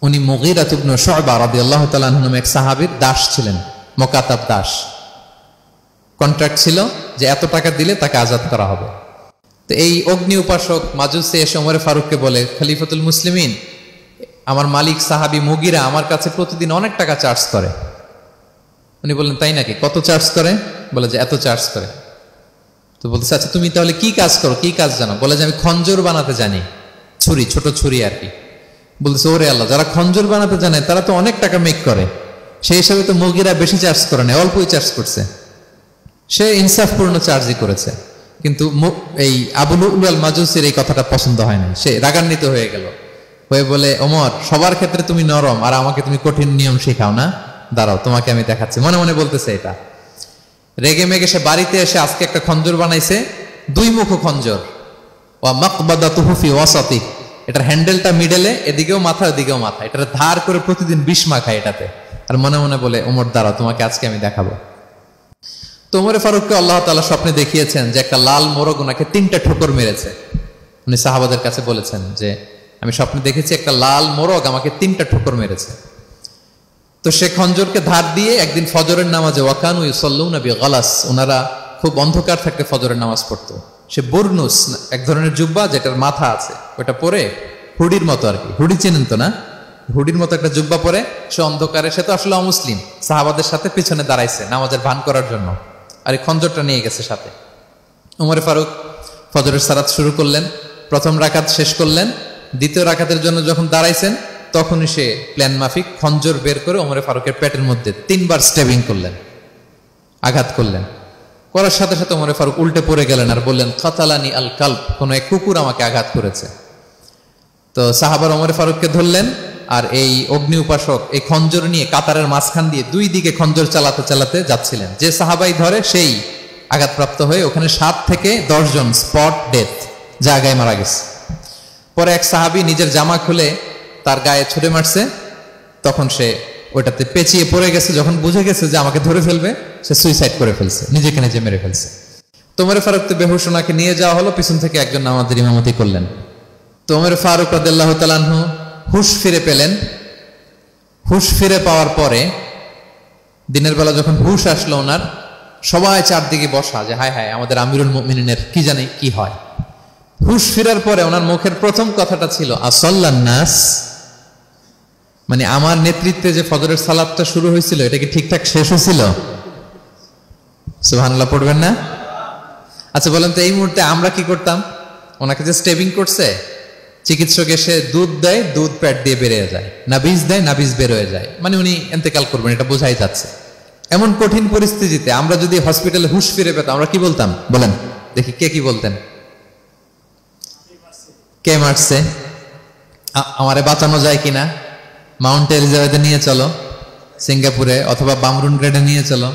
S1: উনি মুগীরা ইবনে শুবা রাদিয়াল্লাহু তাআলা আনহু নামে এক সাহাবীর দাস ছিলেন, মুকাতাব দাস। কন্ট্রাক্ট ছিল যে এত টাকা দিলে তাকে আজাদ করা হবে। তো এই অগ্নি উপাসক মাজুসি এসে ওমর ফারুককে বলে, খলিফাতুল মুসলিমিন, আমার মালিক সাহাবী মুগীরা আমার কাছে প্রতিদিন অনেক টাকা চার্জ করে। উনি বললেন, তাই নাকি? কত চার্জ করে? বলে যে এত চার্জ করে। তো বলতেছে, আচ্ছা তুমি তাহলে কি কাজ করো, কি কাজ জানো? বলে যে আমি খঞ্জর বানাতে জানি, ছুরি, ছোট ছুরি আর কি। বলতেছে, ওরে আল্লাহ, যারা খঞ্জর বানাতে জানে তারা তো অনেক টাকা মেক করে, সেই হিসাবে তো মুগীরা বেশি চার্জ করে না, অল্পই চার্জ করছে। সে ইনসাফপূর্ণ চার্জই করেছে। কিন্তু এই আবু লুলু আল মাজুসির এই কথাটা পছন্দ হয় না, সে রাগান্বিত হয়ে গেল, হয়ে বলে, ওমর, সবার ক্ষেত্রে তুমি নরম আর আমাকে তুমি কঠিন নিয়ম শেখাও না, দাঁড়াও তোমাকে আমি দেখাচ্ছি। মনে মনে বলতেছে এটা। রেগে মেগে সে বাড়িতে এসে আজকে একটা খঞ্জর বানাইছে, দুই মুখ খঞ্জর, ওয়া মাকবাদাতুহু ফি ওয়াসাতি, এটার হ্যান্ডেলটা মিডলে, এদিকেও মাথা ওদিকেও মাথা, এটা ধার করে প্রতিদিন 20 মাখায় এটাতে। আর মনে মনে বলে, ওমর দাঁড়াও তোমাকে আজকে আমি দেখাবো। তো ওমর ফারুককে আল্লাহ তাআলা স্বপ্নে দেখিয়েছেন যে একটা লাল মোরগ ওনাকে 3টা ঠোকর মেরেছে। উনি সাহাবাদের কাছে বলেছেন যে আমি স্বপ্নে দেখেছি একটা লাল মোরগ আমাকে 3টা ঠোকর মেরেছে। তো সে খঞ্জরকে ধার দিয়ে একদিন ফজরের নামাজে, ওয়াকানু ইউসাল্লুনা বিগালাস, ওনারা খুব অন্ধকার থাকতে ফজরের নামাজ পড়তো। সে বুরনুস, এক ধরনের জুব্বা যেটার মাথা আছে, ওটা পরে হুডির মতো আর কি, হুডি চেনেন তো না, হুডির মতো একটা জুব্বা পরে সে অন্ধকারে, সে তো আসলে অমুসলিম, সাহাবাদের সাথে পিছনে দাঁড়াইছে নামাজের ভান করার জন্য, আর এই খঞ্জরটা নিয়ে গেছে সাথে। ওমর ফারুক ফজরের সালাত শুরু করলেন, প্রথম রাকাত শেষ করলেন, দ্বিতীয় রাকাতের জন্য যখন দাঁড়াইছেন তখনই সে প্ল্যান মাফিক খঞ্জর বের করে ওমর ফারুকের পেটের মধ্যে 3বার স্টেবিং করলেন, আঘাত করলেন। করার সাথে সাথে ওমর ফারুক উল্টে পড়ে গেলেন আর বললেন, কাতালানি আল কালব, কোন এক কুকুর আমাকে আঘাত করেছে। তো সাহাবার ওমর ফারুককে ধরলেন, আর এই অগ্নি উপাসক এই খঞ্জর নিয়ে কাতারের মাঝখান দিয়ে দুই দিকে খঞ্জর চালাতে চালাতে যাচ্ছিলেন। যে সাহাবাই ধরে সেই আঘাতপ্রাপ্ত হয়ে ওখানে 7 থেকে 10 জন স্পট ডেথ, জায়গায় মারা গেছে। পরে এক সাহাবী নিজের জামা খুলে তার গায়ে ছুঁড়ে মারছে, তখন সে ওইটাতে পেঁচিয়ে পড়ে গেছে। যখন বুঝে গেছে যে আমাকে ধরে ফেলবে, সে সুইসাইড করে ফেলছে, নিজেকে নিজে মেরে ফেলছে। তো ওমর ফারুক তো বেহুশ, ওনাকে নিয়ে যাওয়া হলো, পিছন থেকে একজন নামাজের ইমামতি করলেন। তো ওমর ফারুক রাদিয়াল্লাহু তাআলা আনহু হুশ ফিরে পেলেন। হুশ ফিরে পাওয়ার পরে দিনের বেলা যখন হুশ আসলো ওনার, সবাই চারদিকে বসা, যে হায় হায় আমাদের আমিরুল মুমিনিনের কি জানি কি হয়। হুশ ফিরার পরে ওনার মুখের প্রথম কথাটা ছিল আসাল্লান নাস, মানে আমার নেতৃত্বে যে ফজরের সালাতটা শুরু হয়েছিল এটা কি ঠিকঠাক শেষ হয়েছিল? সুবহানাল্লাহ পড়বেন না? আচ্ছা বলেন তো, এই মুহূর্তে আমরা কি করতাম? ওনাকে যে স্টেবিং করছে, চিকিৎসক এসে দুধ দেয়, দুধ পেট দিয়ে বেরিয়ে যায়, নাবিজ দেয়, নাবিজ বের হয়ে যায়, মানে উনি ইন্তেকাল করবেন, এটা বোঝাই যাচ্ছে। এমন কঠিন পরিস্থিতিতে আমরা যদি হসপিটালে হুশ ফিরে পেতাম, আমরা কি বলতাম বলেন দেখি? কে কি বলতেন? কে মারছে? আমারে বাঁচানো যায় কিনা? মাউন্ট এলিজাবেথে নিয়ে চলো, সিঙ্গাপুরে অথবা বামরুন গ্রেডে নিয়ে চলো,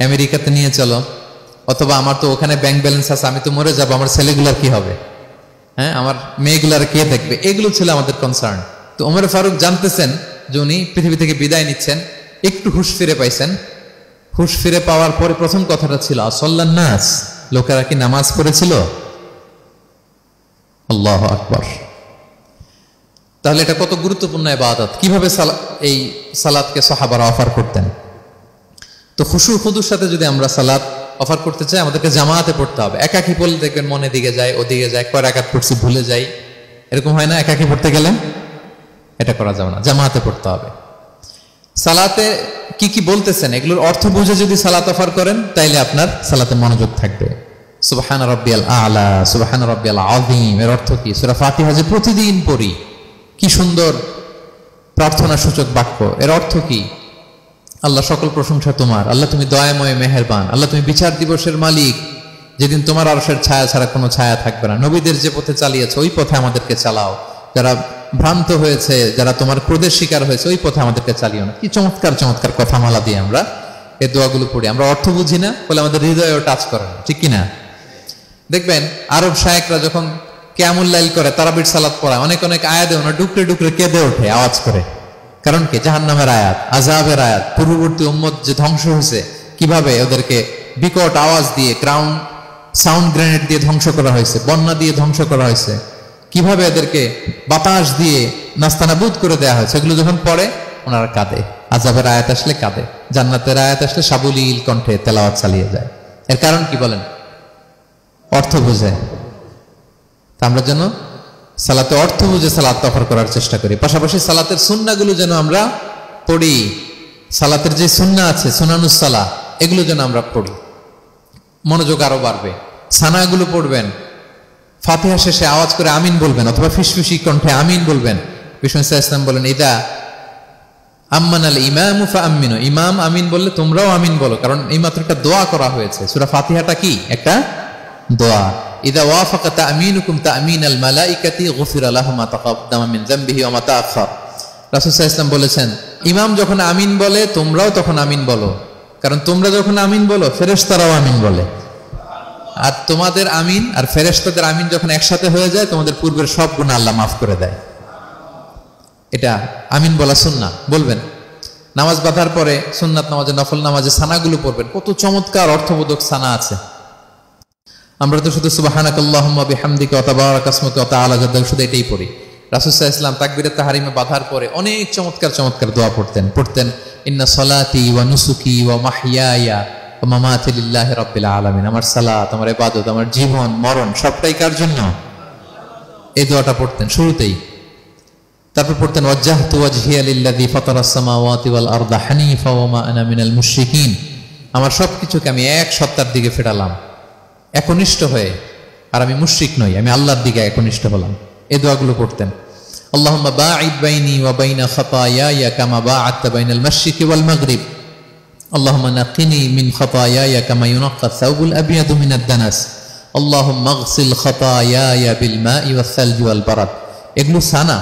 S1: আমেরিকাতে নিয়ে চলো, অথবা আমার তো ওখানে ব্যাংক ব্যালেন্স আছে, আমি তো মরে যাবো, আমার ছেলেগুলার কি হবে, হ্যাঁ, আমার মেয়েগুলার কে দেখবে? এগুলো ছিল আমাদের কনসার্ন। তো ওমর ফারুক জানতেছেন যে উনি পৃথিবী থেকে বিদায় নিচ্ছেন, একটু হুশ ফিরে পাইছেন। হুশ ফিরে পাওয়ার পরে প্রথম কথাটা ছিল আসাল্লান নাস, লোকেরা কি নামাজ পড়েছিল? আল্লাহু আকবার। তাহলে এটা কত গুরুত্বপূর্ণ ইবাদত, কিভাবে এই সালাতকে সাহাবারা অফার করতেন। তো খুশু খুদুর সাথে যদি আমরা সালাত অফার করতে চাই, আমাদেরকে জামাতে পড়তে হবে। একাকি পড়লে দেখবেন মনে দিকে যায়, ওদিকে যায়, কয় রাকাত পড়ছি ভুলে যাই, এরকম হয় না? একাকি পড়তে গেলে এটা করা যাবে না, জামাতে পড়তে হবে। সালাতে কি কি বলতেছেন এগুলোর অর্থ বুঝে যদি সালাত অফার করেন, তাইলে আপনার সালাতে মনোযোগ থাকবে। সুবহান রাব্বিয়াল আলা, সুবহান রাব্বিয়াল আযীম, এর অর্থ কি? সূরা ফাতিহা যে প্রতিদিন পড়ি, কি সুন্দর প্রার্থনা সূচক বাক্য, এর অর্থ কি? আল্লাহ সকল প্রশংসা তোমার, আল্লাহ তুমি দয়াময় মেহেরবান, আল্লাহ তুমি বিচার দিবসের মালিক, যেদিন তোমার আরশের ছায়া ছাড়া কোনো ছায়া থাকবে না। নবীদের যে পথে চালিয়েছে ওই পথে আমাদেরকে চালাও, যারা ভ্রান্ত হয়েছে, যারা তোমার ক্রোধের শিকার হয়েছে ওই পথে আমাদেরকে চালিও না। কি চমৎকার চমৎকার কথামালা দিয়ে আমরা এই দোয়াগুলো পড়ি। আমরা অর্থ বুঝি না বলে আমাদের হৃদয়েও টাচ করে না, ঠিক কিনা? দেখবেন আরব শায়েকরা যখন কিয়ামুল লাইল করে, তারাবির সালাত পড়ায়, অনেক অনেক আয়াতে ওনারা ডুকরে ডুকরে কেঁদে ওঠে আওয়াজ করে। কারণ কি? জাহান্নামের আয়াত, আযাবের আয়াত, পূর্ববর্তী উম্মত যে ধ্বংস হয়েছে, কিভাবে ওদেরকে বিকট আওয়াজ দিয়ে, গ্রাউন্ড সাউন্ড গ্রেনেড দিয়ে ধ্বংস করা হয়েছে, বন্যা দিয়ে ধ্বংস করা হয়েছে, কিভাবে এদেরকে বাতাস দিয়ে নাস্তানাবুদ করে দেওয়া হয়েছে, এগুলো যখন পড়ে ওনারা কাঁদে। আযাবের আয়াত আসলে কাঁদে, জান্নাতের আয়াত আসলে সাবলীল কণ্ঠে তেলাওয়াত চালিয়ে যায়। এর কারণ কি বলেন? অর্থ বুঝে। তা আমরা যেন সালাতে অর্থ বুঝে সালাত অফার করার চেষ্টা করি। পাশাপাশি সালাতের সুন্নাহগুলো যেন আমরা পড়ি, সালাতের যে সুন্নাহ আছে সুনানুস সালাহ, এগুলো যেন আমরা পড়ি, মনোযোগ আরো বাড়বে। সানাগুলো পড়বেন, ফাতিহা শেষে আওয়াজ করে আমিন বলবেন অথবা ফিসফিসি কণ্ঠে আমিন বলবেন। বিষ্ণু ইসলাম বলেন, ইদা আম্মানাল ইমামু ফাআমিনু, ইমাম আমিন বললে তোমরাও আমিন বলো, কারণ এই মাত্র একটা দোয়া করা হয়েছে। সূরা ফাতিহাটা কি? একটা দোয়া। ইদা ওয়াফাকা তামিনুকুম তামিনাল মালাইকাতি গুফিরা লাহু মা তাকাদ্দামা মিন যামবিহি ওয়া মা তাআখার। রাসূল সাল্লাল্লাহু আলাইহি ওয়াসাল্লাম বলেছেন, ইমাম যখন আমিন বলে তোমরাও তখন আমিন বলো, কারণ তোমরা যখন আমিন বলো ফেরেশতারাও আমিন বলে। আর তোমাদের আমিন আর ফেরেশতাদের আমিন যখন একসাথে হয়ে যায়, তোমাদের পূর্বের সব গুনাহ আল্লাহ মাফ করে দেয়। এটা আমিন বলা সুন্নাহ, বলবেন। নামাজ বাঁধার পরে সুন্নাত নামাজে, নফল নামাজে সানাগুলো পড়বেন, কত চমৎকার অর্থবোধক সানা আছে। আমরা তো শুধু সুবহানাকাল্লাহুম্মা বিহামদিকা ওয়া তাবারাকা ইসমুকা ওয়া তাআলা জাদ্দুকা শুধু এটাই পড়ি। রাসূল সাল্লাল্লাহু আলাইহি ওয়াসাল্লাম তাকবীরে তাহরিমে বাঁধার পরে অনেক চমৎকার চমৎকার দোয়া পড়তেন। ইন্না সলাতি ওয়া নুসুকি ওয়া মাহইয়ায়া ওয়া মামাতি লিল্লাহি রাব্বিল আলামিন। আমার সালাত, আমার ইবাদত, আমার জীবন মরণ সবটাই কার জন্য? এই দোয়াটা পড়তেন শুরুতেই। তারপর পড়তেন ওয়াজ্জাহতু ওয়াজহিয়া লিল্লাযী ফাতারাস সামাওয়াতি ওয়াল আরদা হানিফা ওয়া মা আনা মিনাল মুশরিকিন। আমার সবকিছুকে আমি এক সত্তার দিকে ফেরালাম একনিষ্ঠ হয়ে, আর আমি মুশরিক নই, আমি আল্লাহর দিকে একনিষ্ঠ হলাম। এই দোয়াগুলো পড়তেন। আল্লাহুম্মা বাঈদ বাইনি ওয়া বাইনা খাতায়ায়া কামা বাআদতা বাইনাল মাশরিকি ওয়াল মাগরিব। আল্লাহুম্মা নাক্কিনি মিন খাতায়ায়া কামা ইউনাক্কা আস-সাওবুল আবয়াদু মিনাদ দানাস। আল্লাহুম্মা ইগসিল খাতায়ায়া বিল মাই ওয়াস সালজি ওয়াল বারাদ। এগুলো সানা,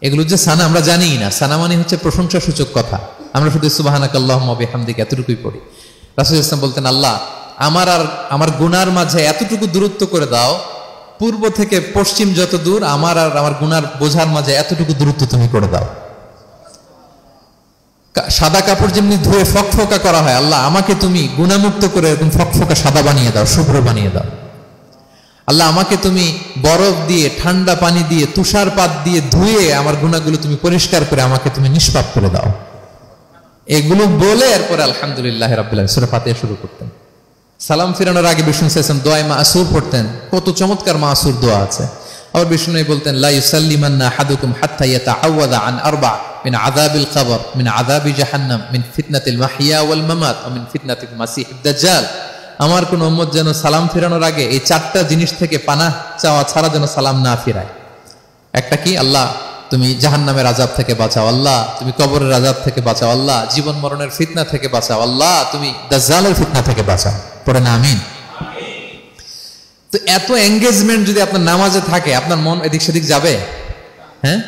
S1: এগুলো যে সানা আমরা জানিই না। সানা মানে হচ্ছে প্রশংসা সূচক কথা। আমরা শুধু সুবহানাকাল্লাহুম্মা ওয়া বিহামদিকা এতটুকুই পড়ি। রাসূল ইসলাম বলতেন, আল্লাহ আমার আর আমার গুনার মাঝে এতটুকু দূরত্ব করে দাও, পূর্ব থেকে পশ্চিম যত দূর, আমার আর আমার গুনার বোঝার মাঝে এতটুকু দূরত্ব তুমি করে দাও। সাদা কাপড় যেমনি ধুয়ে ফকফকা করা হয়, আল্লাহ আমাকে তুমি গুনামুক্ত করে এরকম ফকফকা সাদা বানিয়ে দাও, শুভ্র বানিয়ে দাও। আল্লাহ আমাকে তুমি বরফ দিয়ে, ঠান্ডা পানি দিয়ে, তুষারপাত দিয়ে ধুয়ে আমার গুনাহগুলো তুমি পরিষ্কার করে আমাকে তুমি নিষ্পাপ করে দাও। এগুলো বলে এরপরে আলহামদুলিল্লাহ রাব্বিল আলামিন সূরা ফাতিহা শুরু করতেন। সালাম ফিরানোর আগে বিষ্ণু সাল্লাল্লাহু দোয়া মাসুর পড়তেন, কত চমৎকার মাসুর দোয়া আছে। আবার বিষ্ণু বলতেন, লা ইউসাল্লিমান্না আহাদুকুম হাত্তা ইয়াতাআওয়াযা আন আরবা মিন আযাবিল কবর মিন আযাবি জাহান্নাম মিন ফিতনাতিল মাহইয়া ওয়াল মামাত ওয়া মিন ফিতনাতিল মাসিহিদ দাজ্জাল। আমার কোন উম্মত যেন সালাম ফিরানোর আগে এই চারটা জিনিস থেকে পানাহ চাওয়া ছাড়া যেন সালাম না ফিরায়। একটা কি? আল্লাহ তুমি জাহান্নামের আযাব থেকে বাঁচাও, আল্লাহ তুমি কবরের আযাব থেকে বাঁচাও, আল্লাহ জীবন মরণের ফিতনা থেকে বাঁচাও, আল্লাহ তুমি দাজ্জালের ফিতনা থেকে বাঁচাও। পড়ে না আমিন? তো এত এঙ্গেজমেন্ট যদি আপনার নামাজে থাকে, আপনার মন এদিক সেদিক যাবে? হ্যাঁ,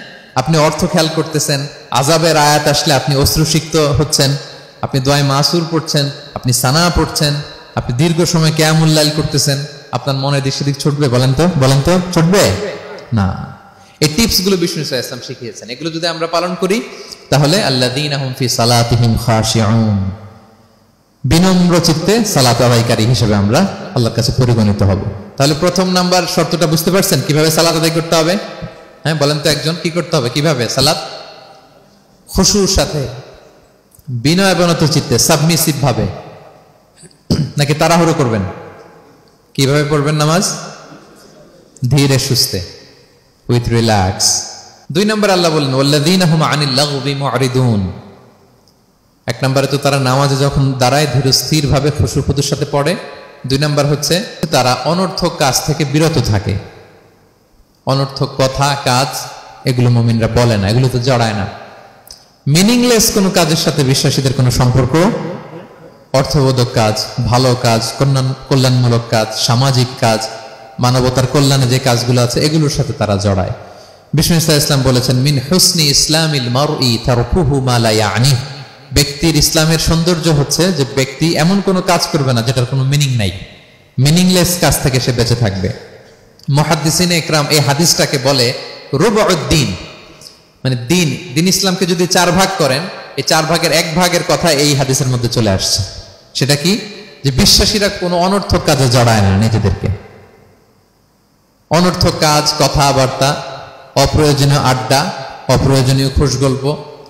S1: আপনি অর্থ খেয়াল করতেছেন, আযাবের আয়াত আসলে আপনি অশ্রুসিক্ত হচ্ছেন, আপনি দোয়া মাসুর পড়ছেন, আপনি সানা পড়ছেন, আপনি দীর্ঘ সময় কিয়ামুল লাইল করতেছেন, আপনার মনে এদিক সেদিক ছুটবে? বলেন তো ছুটবে না। এই টিপস গুলো বিষ্ণু সাল্লাল্লাহু আলাইহি ওয়াসাল্লাম শিখিয়েছেন। এগুলো যদি আমরা পালন করি তাহলে আল্লাযীনা হুম ফি সালাতিহিম খাশিউন, বিনম্র চিত্তে সালাত আদায়কারী হিসেবে আমরা আল্লাহর কাছে পরিগণিত হব। তাহলে প্রথম নাম্বার শর্তটা বুঝতে পারছেন কিভাবে সালাত আদায় করতে হবে? হ্যাঁ বলেন তো একজন, কি করতে হবে? কিভাবে সালাত? খুশুর সাথে, বিনয় বিনত চিত্তে, সাবমিসিভ ভাবে, নাকি তাড়াহুড়ো করবেন? কিভাবে পড়বেন নামাজ? ধীরে সুস্থে, উইথ রিল্যাক্স। 2 নম্বর আল্লাহ বলেন ওয়াল্লাযীনা হুম আনিল লাগবি মুআরিদুন। 1 নম্বরে তো তারা নামাজে যখন দাঁড়ায় ধীর স্থির ভাবে খুশুর সাথে পড়ে। 2 নম্বর হচ্ছে তারা অনর্থক কাজ থেকে বিরত থাকে। অনর্থক কথা কাজ এগুলো মুমিনরা বলে না, এগুলো তো জড়ায় না। মিনিংলেস কোনো কাজের সাথে বিশ্বাসীদের কোনো সম্পর্ক, অর্থবোধক কাজ, ভালো কাজ, কল্যাণমূলক কাজ, সামাজিক কাজ, মানবতার কল্যাণে যে কাজগুলো আছে এগুলোর সাথে তারা জড়ায়। বিষ্ণু ইসলাম বলেছেন, মিন হুসনি ইসলামিল মারই তারকুহু মা লা ইয়ানি। ব্যক্তির ইসলামের সৌন্দর্য হচ্ছে যে ব্যক্তি এমন কোনো কাজ করবে না যেটার কোনো মিনিং নাই, মিনিংলেস কাজ থেকে সে বেঁচে থাকবে। মুহাদ্দিসিনে ইকরাম এই হাদিসটাকে বলে রুবউদ্দিন, মানে দিন ইসলামকে যদি 4 ভাগ করেন, এই 4 ভাগের 1 ভাগের কথা এই হাদিসের মধ্যে চলে আসছে। সেটা কি? যে বিশ্বাসীরা কোনো অনর্থক কাজে জড়ায় না নিজেদেরকে। অনর্থক কাজ, কথাবার্তা, অপ্রয়োজনীয় আড্ডা, অপ্রয়োজনীয় খুশ গল্প,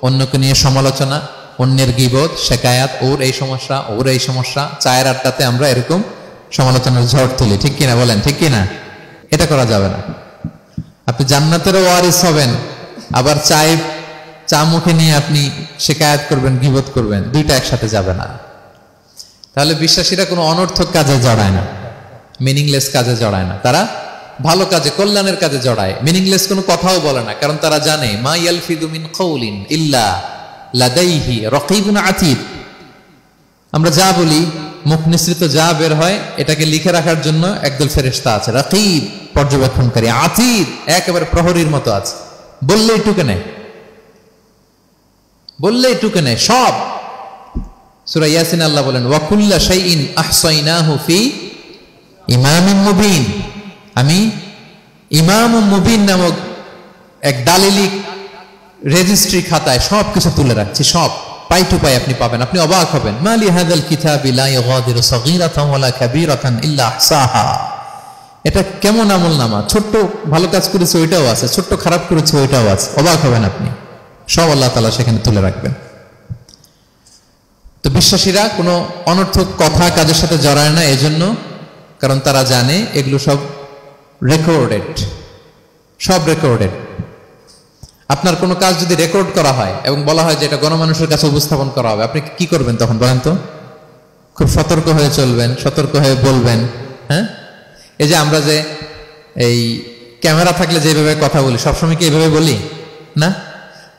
S1: অন্যকে নিয়ে সমালোচনা, অন্যের গীবত, শেকায়াত, ওর এই সমস্যা, ওর এই সমস্যা, চায়ের আড্ডাতে আমরা এরকম সমালোচনার ঝড় তুলি, ঠিক কিনা বলেন, ঠিক কিনা? এটা করা যাবে না। আপনি জান্নাতেরও ওয়ারিস হবেন, আবার চা মুখে নিয়ে আপনি শেকায়াত করবেন, গীবত করবেন, দুইটা একসাথে যাবে না। তাহলে বিশ্বাসীরা কোনো অনর্থক কাজে জড়ায় না, মিনিংলেস কাজে জড়ায় না, তারা ভালো কাজে, কল্যাণের কাজে জড়ায়। মিনিংলেস কোনো কথাও বলে না, কারণ তারা জানে মা ইয়ালফিদু মিন কাউলিন ইল্লা লাদাইহি রাকিবুন আতীদ। আমরা যা বলি, মুখ নিঃসৃত যা বের হয়, এটাকে লিখে রাখার জন্য একদল ফেরেশতা আছে, রাকিব পর্যবেক্ষণকারী, আতীদ একেবারে প্রহরীর মতো আছে। বললেই টুকে নেয়, বললেই টুকে নেয় সব। সূরা ইয়াসিন আল্লাহ বলেন ওয়া কুল্লা শাইইন আহসাইনাহু ফি ইমামিন মুবিন। আমি ইমামুম মুবিন নামক এক দালিলিক রেজিস্ট্রি খাতায় সব কিছু তুলে রাখছি, সব পাই টু পাই আপনি পাবেন, আপনি অবাক হবেন। মালি হাযাল কিতাবি লা ইগাদিরু সাগীরাতান ওয়ালা কাবীরাতান ইল্লা আহসাহা। এটা কেমন আমলনামা, ছোট্ট ভালো কাজ করেছে ওইটাও আছে, ছোট্ট খারাপ করেছে ওইটাও আছে, অবাক হবেন আপনি, সব আল্লাহ তাআলা সেখানে তুলে রাখবেন। তো বিশ্বাসীরা কোনো অনর্থক কথা কাজের সাথে জড়ায় না, এজন্য কারণ তারা জানে এগুলো সব রেকর্ডেড, সব রেকর্ডেড। আপনার কোনো কাজ যদি রেকর্ড করা হয় এবং বলা হয় যে এটা গণমানুষের কাছে উপস্থাপন করা হবে, আপনি কি করবেন তখন বলেন তো? খুব সতর্ক হয়ে চলবেন, সতর্ক হয়ে বলবেন। হ্যাঁ, এই যে আমরা যে এই ক্যামেরা থাকলে যেভাবে কথা বলি, সবসময় কি এইভাবে বলি না?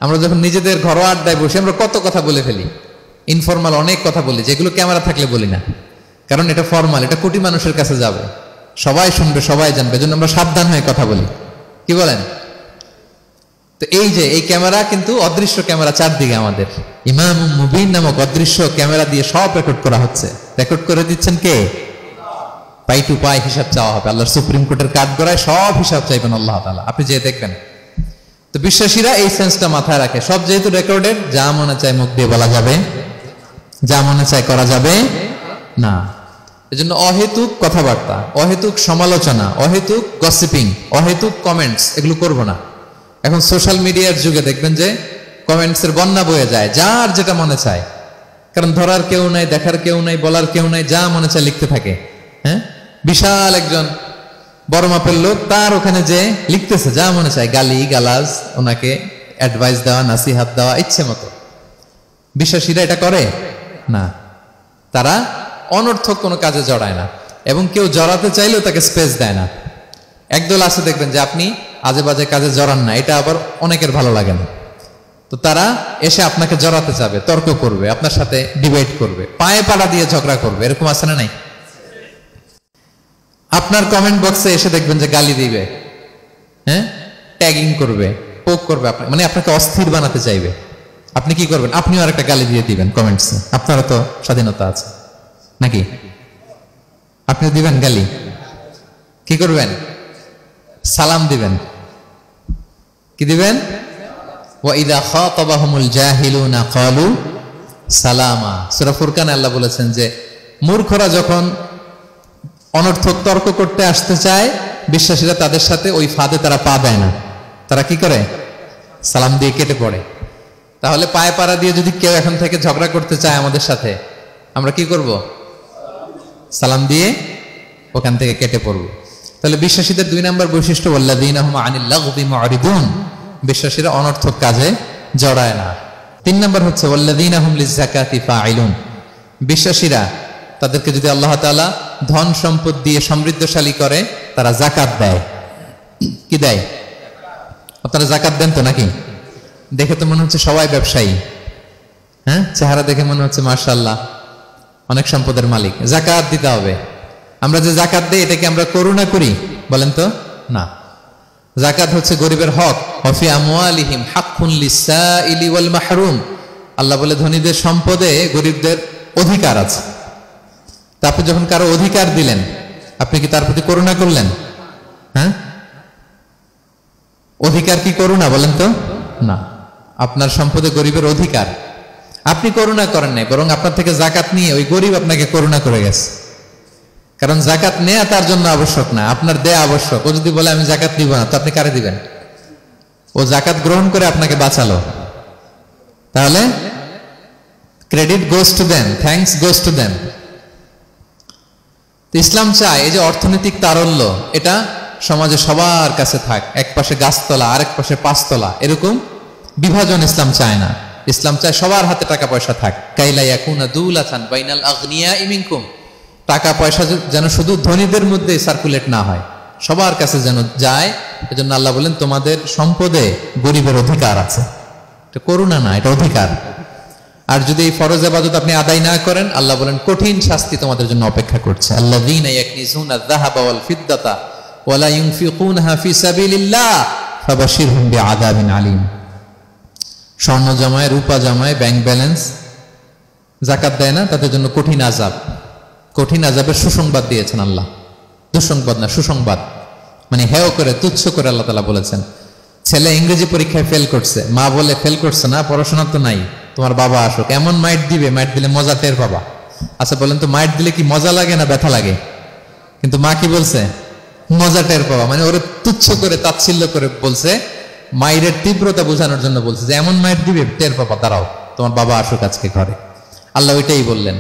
S1: আমরা যখন নিজেদের ঘরোয়া আড্ডায় বসে আমরা কত কথা বলে ফেলি, ইনফরমাল অনেক কথা বলি, যেগুলো ক্যামেরা থাকলে বলি না, কারণ এটা ফরমাল, এটা কোটি মানুষের কাছে যাবে, সবাই শুনবে, সবাই জানবে, এজন্য আমরা সাবধান হয়ে কথা বলি। কি বলেন? তো এই যে এই ক্যামেরা কিন্তু অদৃশ্য ক্যামেরা চারদিকে আমাদের, ইমামুম মুবিন নামক অদৃশ্য ক্যামেরা দিয়ে সব রেকর্ড করা হচ্ছে। রেকর্ড করে দিচ্ছেন কে? পাই টু পাই হিসাব চাওয়া হবে। আল্লাহর সুপ্রিম কোর্টের কাঠগড়ায় সব হিসাব চাইবেন আল্লাহ তাআলা, আপনি যে দেখবেন। তো বিশ্বাসীরা এই সেন্সটা মাথায় রাখে, সব যেহেতু রেকর্ডেড, যা মনে চায় মুখ দিয়ে বলা যাবে, যা মনে চায় করা যাবে না। এজন্য অহেতুক কথাবার্তা, অহেতুক সমালোচনা, অহেতুক গসিপিং, অহেতুক কমেন্টস, এগুলো করবো না। এখন সোশ্যাল মিডিয়ার যুগে দেখবেন যে কমেন্টসের বন্যা বয়ে যায়, যার যেটা মনে চায়, কারণ ধরার কেউ নাই, দেখার কেউ নাই, বলার কেউ নাই, যা মনে চায় লিখতে থাকে। হ্যাঁ, বিশাল একজন বড় মাপের লোক, তার ওখানে যে লিখতেছে যা মনে চায়, গালি গালাজ, ওনাকে অ্যাডভাইস দেওয়া, নাসিহাত দেওয়া ইচ্ছে মতো। বিশ্বাসীরা এটা করে না, তারা অনর্থক কোনো কাজে জড়ায় না, এবং কেউ জড়াতে চাইলেও তাকে স্পেস দেয় না। একদল আছে দেখবেন যে আপনি আজে বাজে কাজে জড়ান না, এটা আবার অনেকের ভালো লাগে না, তো তারা এসে আপনাকে জড়াতে চাবে, তর্ক করবে, আপনার সাথে ডিবেট করবে, পায়ে পাড়া দিয়ে ঝগড়া করবে, এরকম আছে না নাই? আপনার কমেন্ট বক্সে এসে দেখবেন যে গালি দিবে, হ্যাঁ, ট্যাগিং করবে, পোক করবে, মানে আপনাকে অস্থির বানাতে চাইবে। আপনি কি করবেন? আপনিও আর একটা গালি দিয়ে দিবেন কমেন্টসে, আপনারও তো স্বাধীনতা আছে নাকি? আপনি দিবেন গালি, কি করবেন? সালাম দিবেন। কি দিবেন? ওয়া ইযা খাতাবাহুমুল জাহিলুনা ক্বালু সালামা। সূরা ফুরকানে আল্লাহ বলেছেন যে মূর্খরা যখন অনর্থক তর্ক করতে আসতে চায়, বিশ্বাসীরা তাদের সাথে ওই ফাঁদে তারা পা দেয় না, তারা কি করে? সালাম দিয়ে কেটে পড়ে। তাহলে পায়ে পাড়া দিয়ে যদি কেউ এখন থেকে ঝগড়া করতে চায় আমাদের সাথে, আমরা কি করব? সালাম দিয়ে ওখান থেকে কেটে পড়ব। তাহলে বিশ্বাসীদের 2 নম্বর বৈশিষ্ট্য, ওয়াল্লাযীনা হুম আনিল লাগবি মুআরিদুন, বিশ্বাসীরা অনর্থক কাজে জড়ায় না। 3 নম্বর হচ্ছে ওয়াল্লাযীনা হুম লিয-যাকাতি ফাঈলুন, বিশ্বাসীরা তাদেরকে যদি আল্লাহ তাআলা ধন সম্পদ দিয়ে সমৃদ্ধশালী করে, তারা যাকাত দেয়। কি দেয়? আপনারা যাকাত দেন তো নাকি? দেখে তো মনে হচ্ছে সবাই ব্যবসায়ী, হ্যাঁ, চেহারা দেখে মনে হচ্ছে মাশাআল্লাহ অনেক সম্পদের মালিক। যাকাত দিতে হবে। আমরা যে যাকাত দেই, এটা কি আমরা করুণা করি? বলেন তো না। যাকাত হচ্ছে গরিবের হক। ওয়াফি আমওয়ালিহিম হাক্কুন লিস-সাইলি ওয়াল মাহরুম, আল্লাহ বলে ধনীদের সম্পদে গরিবদের অধিকার আছে। তা আপনি যখন কারো অধিকার দিলেন, আপনি কি তার প্রতি করুণা করলেন? হ্যাঁ, অধিকার কি করুণা? বলেন তো না। আপনার সম্পদে গরিবের অধিকার, আপনি করুণা করেন নাই, বরং আপনার থেকে যাকাত নিয়ে ওই গরিব আপনাকে করুণা করে গেছে। কারণ যাকাত নেয়া তার জন্য আবশ্যক না, আপনার দেয়া আবশ্যক। ও যদি বলে আমি যাকাত নিব না, তো আপনি কারে দিবেন? ও জাকাত গ্রহণ করে আপনাকে বাঁচালো, তাহলে credit goes to them, thanks goes to them. Islam চায় এই যে অর্থনৈতিক তারল্য, এটা সমাজে সবার কাছে থাক, এক পাশে গাছতলা আরেক পাশে পাঁচতলা, এরকম বিভাজন ইসলাম চায় না। ইসলাম চায় সবার হাতে টাকা পয়সা থাক। কাইলা ইয়াকুনা দুলাতান বাইনাল আগনিয়া মিনকুম, টাকা পয়সা যেন শুধু ধনীদের মধ্যে সার্কুলেট না হয়, সবার কাছে যেন যায়। এজন্য আল্লাহ বলেন তোমাদের সম্পদে গরিবের অধিকার আছে। এটা করুণা না, এটা অধিকার। আর যদি এই ফরজ ইবাদত আপনি আদায় না করেন, আল্লাহ বলেন কঠিন শাস্তি তোমাদের জন্য অপেক্ষা করছে। আল্লাযীনা ইয়াকনিজুনা আয-যাহাবা ওয়াল ফিদ্দাতা ওয়া লা ইউনফিকুনহা ফি সাবিলিল্লাহ ফাবাশশিরহুম বিআযাবিন আলীম। স্বর্ণ জমায়, রূপা জমায়, ব্যাংক ব্যালেন্স, যাকাত দেয় না, তাদের জন্য কঠিন আযাব, কঠিন আযাবের সুসংবাদ দিয়েছেন আল্লাহ। দুঃসংবাদ না, সুসংবাদ। মানে হেয় করে, তুচ্ছ করে আল্লাহ তাআলা বলেছেন। ছেলে ইংরেজি পরীক্ষায় ফেল করছে, মা বলে ফেল করছে না, পড়াশোনা তো নাই, তোমার বাবা আসুক, এমন মাইট দিবে, মাইট দিলে মজা টের পাবা। আচ্ছা বলেন তো, মাইট দিলে কি মজা লাগে না ব্যথা লাগে? কিন্তু মা কি বলছে? মজা টের পাবা। মানে ওরে তুচ্ছ করে, তাচ্ছিল্য করে বলছে, মায়ের তীব্রতা বোঝানোর জন্য বলছে যে এমন মাইট দিবে, টের পাবা, দাঁড়াও, তোমার বাবা আসুক আজকে ঘরে। আল্লাহ ওইটাই বললেন।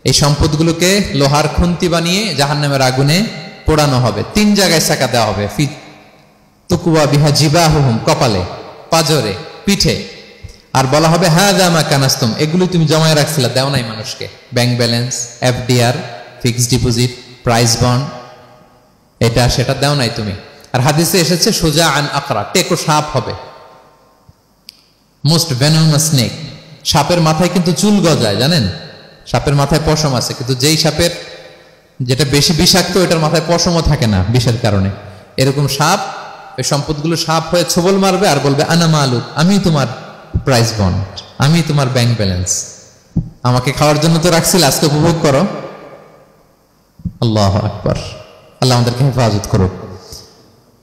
S1: এই সম্পদগুলোকে লোহার খুন্তি বানিয়ে জাহান্নামের আগুনে পোড়ানো হবে। 3 জায়গায় চাকা দেওয়া হবে, তুকুয়া বিহা জিবাহুহুম, কপালে, পাজরে, পিঠে। আর বলা হবে হাযা মা কানাস্তুম, এগুলো তুমি জমায় রাখছিলে, দাও নাই মানুষকে। Bank balance, FDR, fixed deposit, price bond, এটা সেটা দাও নাই তুমি। আর হাদিসে এসেছে সোজা আন আকরা, টেকো সাপ হবে, মোস্ট ভেনোমাস স্নেক। সাপের মাথায় কিন্তু চুল গজায়, জানেন? সাপের মাথায় পশম আছে, কিন্তু যেই সাপের যেটা বেশি বিষাক্ত, এটার মাথায় পশমও থাকে না বিষের কারণে। এরকম সাপ এই সম্পদগুলো সাপ হয়ে ছোবল মারবে আর বলবে আনা মালুক, আমি তোমার প্রাইস বন্ড, আমি তোমার ব্যাংক ব্যালেন্স, আমাকে খাওয়ার জন্য তো রাখছিল, আজকে উপভোগ করো। আল্লাহু আকবার। আল্লাহ আমাদেরকে হেফাজত করুক।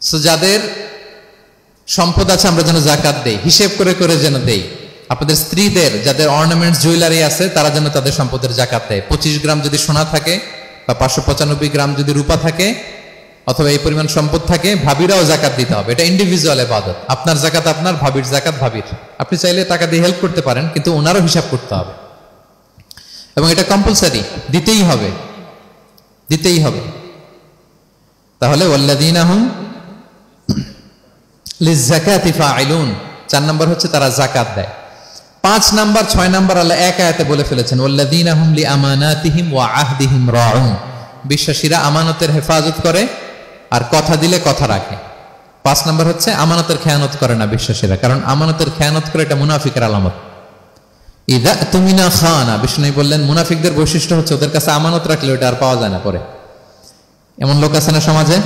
S1: সো যাদের সম্পদ আছে আমরা যেন জাকাত দেই, হিসেব করে করে যেন দেই। আপনাদের স্ত্রীদের যাদের অর্নামেন্টস, জুয়েলারি আছে, তারা যেন তাদের সম্পদের জাকাত দেয়। 25 গ্রাম যদি সোনা থাকে বা 595 গ্রাম যদি রূপা থাকে অথবা এই পরিমাণ সম্পদ থাকে, ভাবিরাও জাকাত দিতে হবে। এটা ইন্ডিভিজুয়াল ইবাদত। আপনার জাকাত আপনার, ভাবির জাকাত ভাবির। আপনি চাইলে টাকা দিয়ে হেল্প করতে পারেন, কিন্তু ওনারও হিসাব করতে হবে এবং এটা কম্পালসারি, দিতেই হবে, দিতেই হবে। তাহলে ওয়াল্লাযীনা হুম লিয-যাকাতি ফাঈলুন, 4 নাম্বার হচ্ছে তারা জাকাত দেয়। 5 নাম্বার 6 নাম্বার আল্লাহ এক আয়াতে বলে ফেলেছেন, ওয়াল্লাযীনা হুম লিআমানাতিহিম ওয়া আহদিহিম রাউন, বিশ্বাসীরা আমানতের হেফাজত করে আর কথা দিলে কথা রাখে। 5 নাম্বার হচ্ছে আমানতের খেয়ানত করে না বিশ্বাসীরা, কারণ আমানতের খেয়ানত করে এটা মুনাফিকের আলামত। ইযা তুমিনা খানা, বিষ্ণু বললেন মুনাফিকদের বৈশিষ্ট্য হচ্ছে ওদের কাছে আমানত রাখলে ওটা আর পাওয়া যায় না পরে। এমন লোক আছে না সমাজে,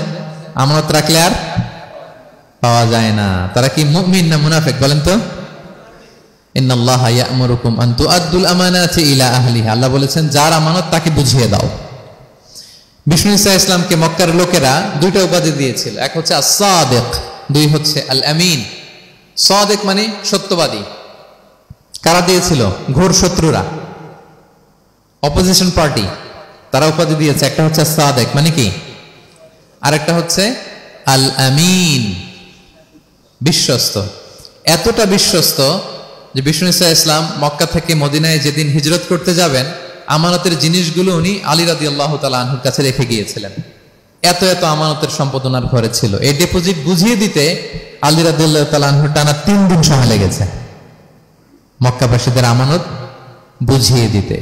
S1: আমানত রাখলে আর পাওয়া যায় না। তারা কি মুমিন না মুনাফিক বলেন তো? ইন্নাল্লাহা ইয়া'মুরুকুম আন তুআদ্দুল আমানাতি ইলা আহলিহা, আল্লাহ বলেছেন যার আমানত তাকে বুঝিয়ে দাও। বিষ্ণু ঈসা ইসলামকে মক্কার লোকেরা 2টা উপাধি দিয়েছিল, এক হচ্ছে আস-সাদিক, 2 হচ্ছে আল আমিন। সাদিক মানে সত্যবাদী। কারা দিয়েছিল? ঘোর শত্রুরা, অপোজিশন পার্টি, তারা উপাধি দিয়েছে। একটা হচ্ছে সাদিক মানে কি, আরেকটা হচ্ছে আল আমিন, বিশ্বস্ত। এতটা বিশ্বস্ত যে বিষ্ণু ঈসা ইসলাম মক্কা থেকে মদিনায় যেদিন হিজরত করতে যাবেন, আমানতের জিনিসগুলো উনি আলী রাদিয়াল্লাহু তাআলা আনহুর কাছে রেখে গিয়েছিলেন। এত এত আমানতের সম্পদ ওনার ঘরে ছিল। এই ডিপোজিট বুঝিয়ে দিতে আলী রাদিয়াল্লাহু তাআলা আনহুর টানা 3 দিন সময় লেগেছে, মক্কাবাসীদের আমানত বুঝিয়ে দিতে।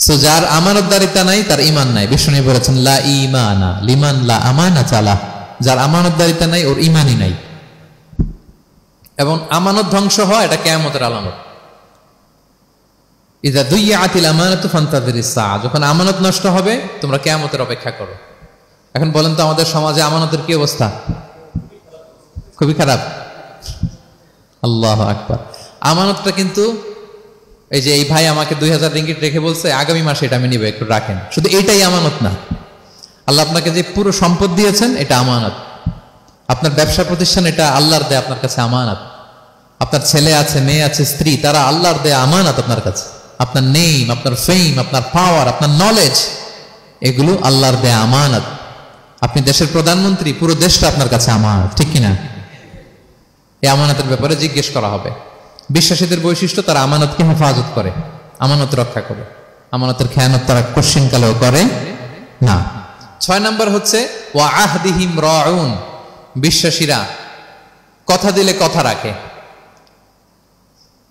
S1: সো যার আমানতদারিতা নাই তার ঈমান নাই। বিষ্ণু বলেছেন লা ঈমানা লিমান লা আমানাতা আলাহ, যার আমানতদারিতা নাই ওর ঈমানই নাই। এবং আমানত ধ্বংস হয় এটা কিয়ামতের আলামত। ইযা দুইয়াতিল আমানাতু ফান্তাযিরিস সাআ, যখন আমানত নষ্ট হবে তোমরা কিয়ামতের অপেক্ষা করো। এখন বলেন তো আমাদের সমাজে আমানতের কি অবস্থা? খুবই খারাপ। আল্লাহু আকবার। আমানতটা কিন্তু এই যে এই ভাই আমাকে 2000 রিঙ্গিট রেখে বলছে আগামী মাসে এটা আমি নিব, একটু রাখেন, শুধু এটাই আমানত না। আল্লাহ আপনাকে যে পুরো সম্পদ দিয়েছেন এটা আমানত। আপনার ব্যবসা প্রতিষ্ঠান এটা আল্লাহর দেয়া আপনার কাছে আমানত। আপনার ছেলে আছে, মেয়ে আছে, স্ত্রী, তারা আল্লাহর দেয়া আমানত আপনার কাছে। আপনার নেম, আপনার ফেম, আপনার পাওয়ার, আপনার নলেজ, এগুলো আল্লাহর দেয়া আমানত। আপনি দেশের প্রধানমন্ত্রী, পুরো দেশটা আপনার কাছে আমানত, ঠিক কিনা? এই আমানতের ব্যাপারে জিজ্ঞেস করা হবে। বিশ্বাসীদের বৈশিষ্ট্য, তারা আমানতকে হেফাজত করে, আমানত রক্ষা করে, আমানতের খেয়ানত তারা কোশ্চিনকালেও করে না। 6 নম্বর হচ্ছে ওয়া আহদিহিম রাউন, বিশ্বাসীরা কথা দিলে কথা রাখে,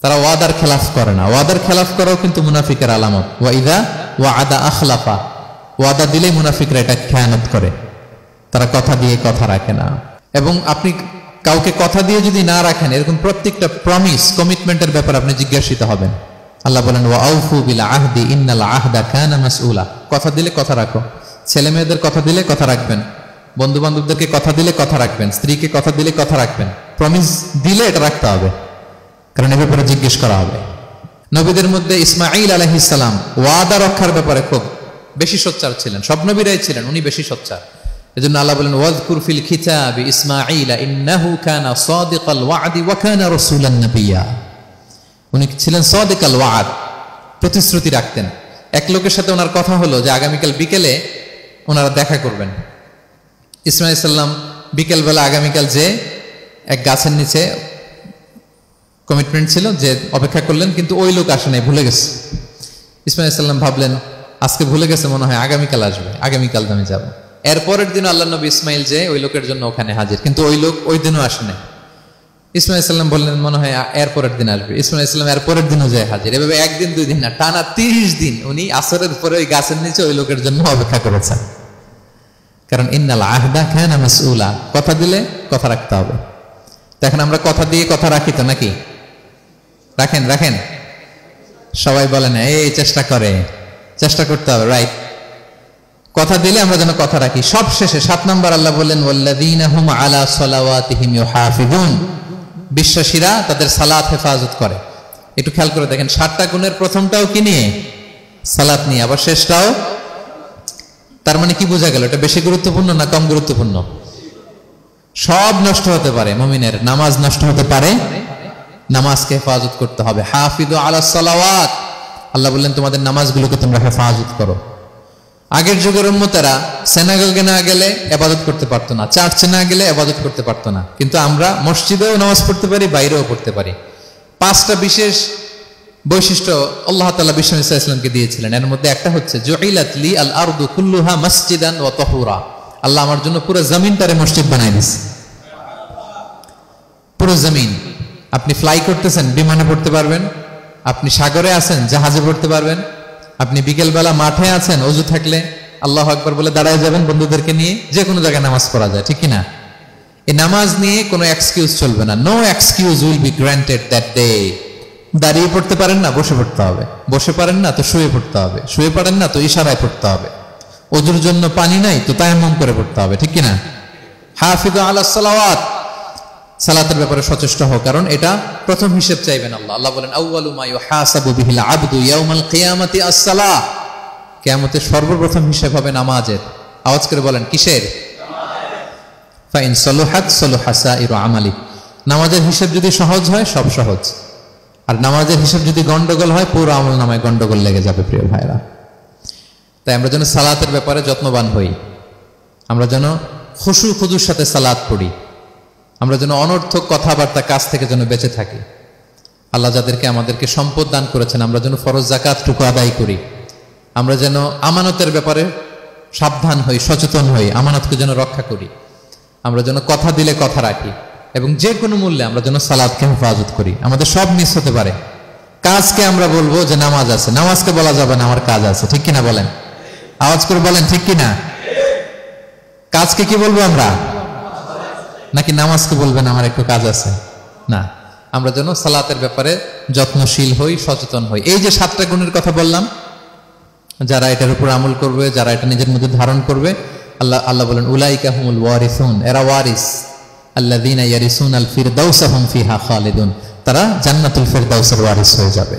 S1: তারা ওয়াদার খেলাফ করে না। ওয়াদার খেলাফ করাও কিন্তু মুনাফিকের আলামত। ওয়া ইযা ওয়াআদা আখলাফা, ওয়াদা দিলেই মুনাফিকরা এটা খেয়ানত করে, তারা কথা দিয়ে কথা রাখে না। এবং আপনি কাউকে কথা দিয়ে যদি না রাখেন, এরকম প্রত্যেকটা প্রমিস, কমিটমেন্টের ব্যাপারে আপনি জিজ্ঞাসিত হবেন। আল্লাহ বলেন ওয়া আউফু বিল আহদি ইন্নাল আহদা কানা মাসউলা। কথা দিলে কথা রাখো, ছেলে মেয়েদের কথা দিলে কথা রাখবেন, বন্ধু বান্ধবদেরকে কথা দিলে কথা রাখবেন, স্ত্রীকে কথা দিলে কথা রাখবেন। প্রমিস দিলে এটা রাখতে হবে, কারণ এ ব্যাপারে জিজ্ঞেস করা হবে। নবীদের মধ্যে ইসমাঈল আলাইহিস সালাম ওয়াদা রক্ষার ব্যাপারে খুব বেশি সোচ্চার ছিলেন, সব নবীরাই ছিলেন, উনি বেশি সোচ্চার। এজন্য আল্লাহ বলেন ওয়াযকুর ফিল কিতাবি ইসমাঈল ইন্নাহু কানা সাদিকাল ওয়াদি ওয়া কানা রাসূলান নাবিয়্যা। উনি ছিলেন সাদিকাল ওয়াদ, প্রতিশ্রুতি রাখতেন। এক লোকের সাথে ওনার কথা হলো যে আগামীকাল বিকেলে ওনারা দেখা করবেন। ইসমাঈল সাল্লাম বিকেলবেলা আগামীকাল যে এক গাছের নিচে কমিটমেন্ট ছিল যে অপেক্ষা করলেন, কিন্তু ওই লোক আসে নাই, ভুলে গেছে। ইসমাঈল সাল্লাম ভাবলেন আজকে ভুলে গেছে, মনে হয় আগামীকাল আসবে, আগামীকাল আমি যাব। এরপরের দিন আল্লাহ নবী ইসমাইল যে ওই লোকের জন্য ওখানে হাজির, কিন্তু ওই লোক ওই দিনও আসে নাই। ইসমাঈল সাল্লাম বললেন মনে হয় এরপরের দিন আসবে। ইসমাঈল সাল্লাম এরপরের দিনও যায় হাজির। এভাবে একদিন 2 দিন না, টানা 30 দিন উনি আসরের পরে ওই গাছের নিচে ওই লোকের জন্য অপেক্ষা করেছেন। কারণ ইন্নাল আহদা কানা মাসউলা, কথা দিলে কথা রাখতে হবে। এখন আমরা কথা দিয়ে কথা রাখি তো নাকি? রাখেন রাখেন, সবাই বলে না, এই চেষ্টা করতে হবে, রাইট? কথা দিলে আমরা যেন কথা রাখি। সব শেষে 7 নম্বর আল্লাহ বললেন ওয়াল্লাযীনা হুম আলা সালাওয়াতিহিম ইউহাফিজুন, বিশ্বাসীরা তাদের সালাত হেফাজত করে। একটু খেয়াল করে দেখেন, 7টা গুণের প্রথমটাও কি নিয়ে? সালাত নিয়ে, আবার শেষটাও। তার মানে কি বোঝা গেল? এটা বেশি গুরুত্বপূর্ণ না কম গুরুত্বপূর্ণ? সব নষ্ট হতে পারে, মুমিনের নামাজ নষ্ট হতে পারে, নামাজকে হেফাজত করতে হবে। হাফিজু আলাস সালাওয়াত, আল্লাহ বললেন তোমাদের নামাজগুলোকে তোমরা হেফাজত করো। আগের যুগের উম্মতেরা সিনাগোগে না গেলে ইবাদত করতে পারতো না, চার্চে না গেলে ইবাদত করতে পারতো না, কিন্তু আমরা মসজিদেও নামাজ পড়তে পারি, বাইরেও পড়তে পারি। 5টা বিশেষ বৈশিষ্ট্য আল্লাহ তাআলা বিশ্বনবী সাল্লাল্লাহু আলাইহি ওয়াসাল্লামকে দিয়েছিলেন। এর মধ্যে একটা হচ্ছে জুইলাত লি আল আরদু কুল্লুহা মাসজিদান ওয়া তাহুরা, আল্লাহ আমার জন্য পুরো জমিনটারে মসজিদ বানাই দিয়েছে। পুরো জমিন, আপনি ফ্লাই করতেছেন, বিমানে পড়তে পারবেন, আপনি সাগরে আছেন, জাহাজে পড়তে পারবেন, আপনি বিকেলবেলা মাঠে আছেন, অজু থাকলে আল্লাহু আকবার বলে দাঁড়ায় যাবেন, বন্ধুদেরকে নিয়ে যে কোনো জায়গায় নামাজ পড়া যায়, ঠিক কিনা? এই নামাজ নিয়ে কোনো এক্সকিউজ চলবে না। No excuse will be granted that day. দাঁড়িয়ে পড়তে পারেন না, বসে পড়তে হবে, বসে পারেন না তো শুয়ে পড়তে হবে, শুয়ে পারেন না তো ইশারায় পড়তে হবে, ওজুর জন্য পানি নাই তো তায়াম্মুম করে পড়তে হবে, ঠিক কিনা? হাফিজু আলাস সালাওয়াত, সালাতের ব্যাপারে সচেষ্ট হও, কারণ এটা প্রথম হিসেব চাইবেন আল্লাহ। আল্লাহ বলেন আউয়ালু মা ইউহাসাবু বিহিল আবদু ইয়াউমাল কিয়ামাতি আস-সালাহ, কিয়ামতের সর্বপ্রথম হিসেব হবে নামাজের। আওয়াজ করে বলেন কিসের? ফা ইন সালুহাত সালুহা সাইরু আমালি, নামাজের হিসেব যদি সহজ হয় সব সহজ, আর নামাজের হিসেব যদি গন্ডগোল হয় পুরো আমল নামায় গন্ডগোল লেগে যাবে। প্রিয় ভাইরা, তাই আমরা যেন সালাতের ব্যাপারে যত্নবান হই, আমরা যেন খুশু খুদুর সাথে সালাত পড়ি, আমরা যেন অনর্থক কথাবার্তা কাজ থেকে যেন বেঁচে থাকি। আল্লাহ যাদেরকে আমাদেরকে সম্পদ দান করেছেন, আমরা যেন ফরজ যাকাতটুকু আদায় করি, আমরা যেন আমানতের ব্যাপারে সাবধান হই, সচেতন হই, আমানতকে যেন রক্ষা করি, আমরা যেন কথা দিলে কথা রাখি, এবং যে কোনো মূল্যে আমরা যেন সালাতকে হেফাজত করি। আমাদের সব মিস হতে পারে, কাজকে আমরা বলবো যে নামাজ আছে, নামাজকে বলা যাবে না আমার কাজ আছে, ঠিক কিনা বলেন? আওয়াজ করে বলেন ঠিক কিনা? কাজকে কি বলবো আমরা, নাকি নামাজকে বলবেন আমার একটু কাজ আছে? না, আমরা যেন সালাতের ব্যাপারে যত্নশীল হই, সচেতন হই। এই যে 7টা গুণের কথা বললাম, যারা এটার উপর আমল করবে, যারা এটা নিজের মধ্যে ধারণ করবে, আল্লাহ বলেন উলাইকা হুমুল ওয়ারিসুন, এরা ওয়ারিস, আল্লাযীনা ইয়ারিসুনাল ফিরদাউসা হুম ফিহা খালিদুন, তারা জান্নাতুল ফিরদাউসের ওয়ারিস হয়ে যাবে।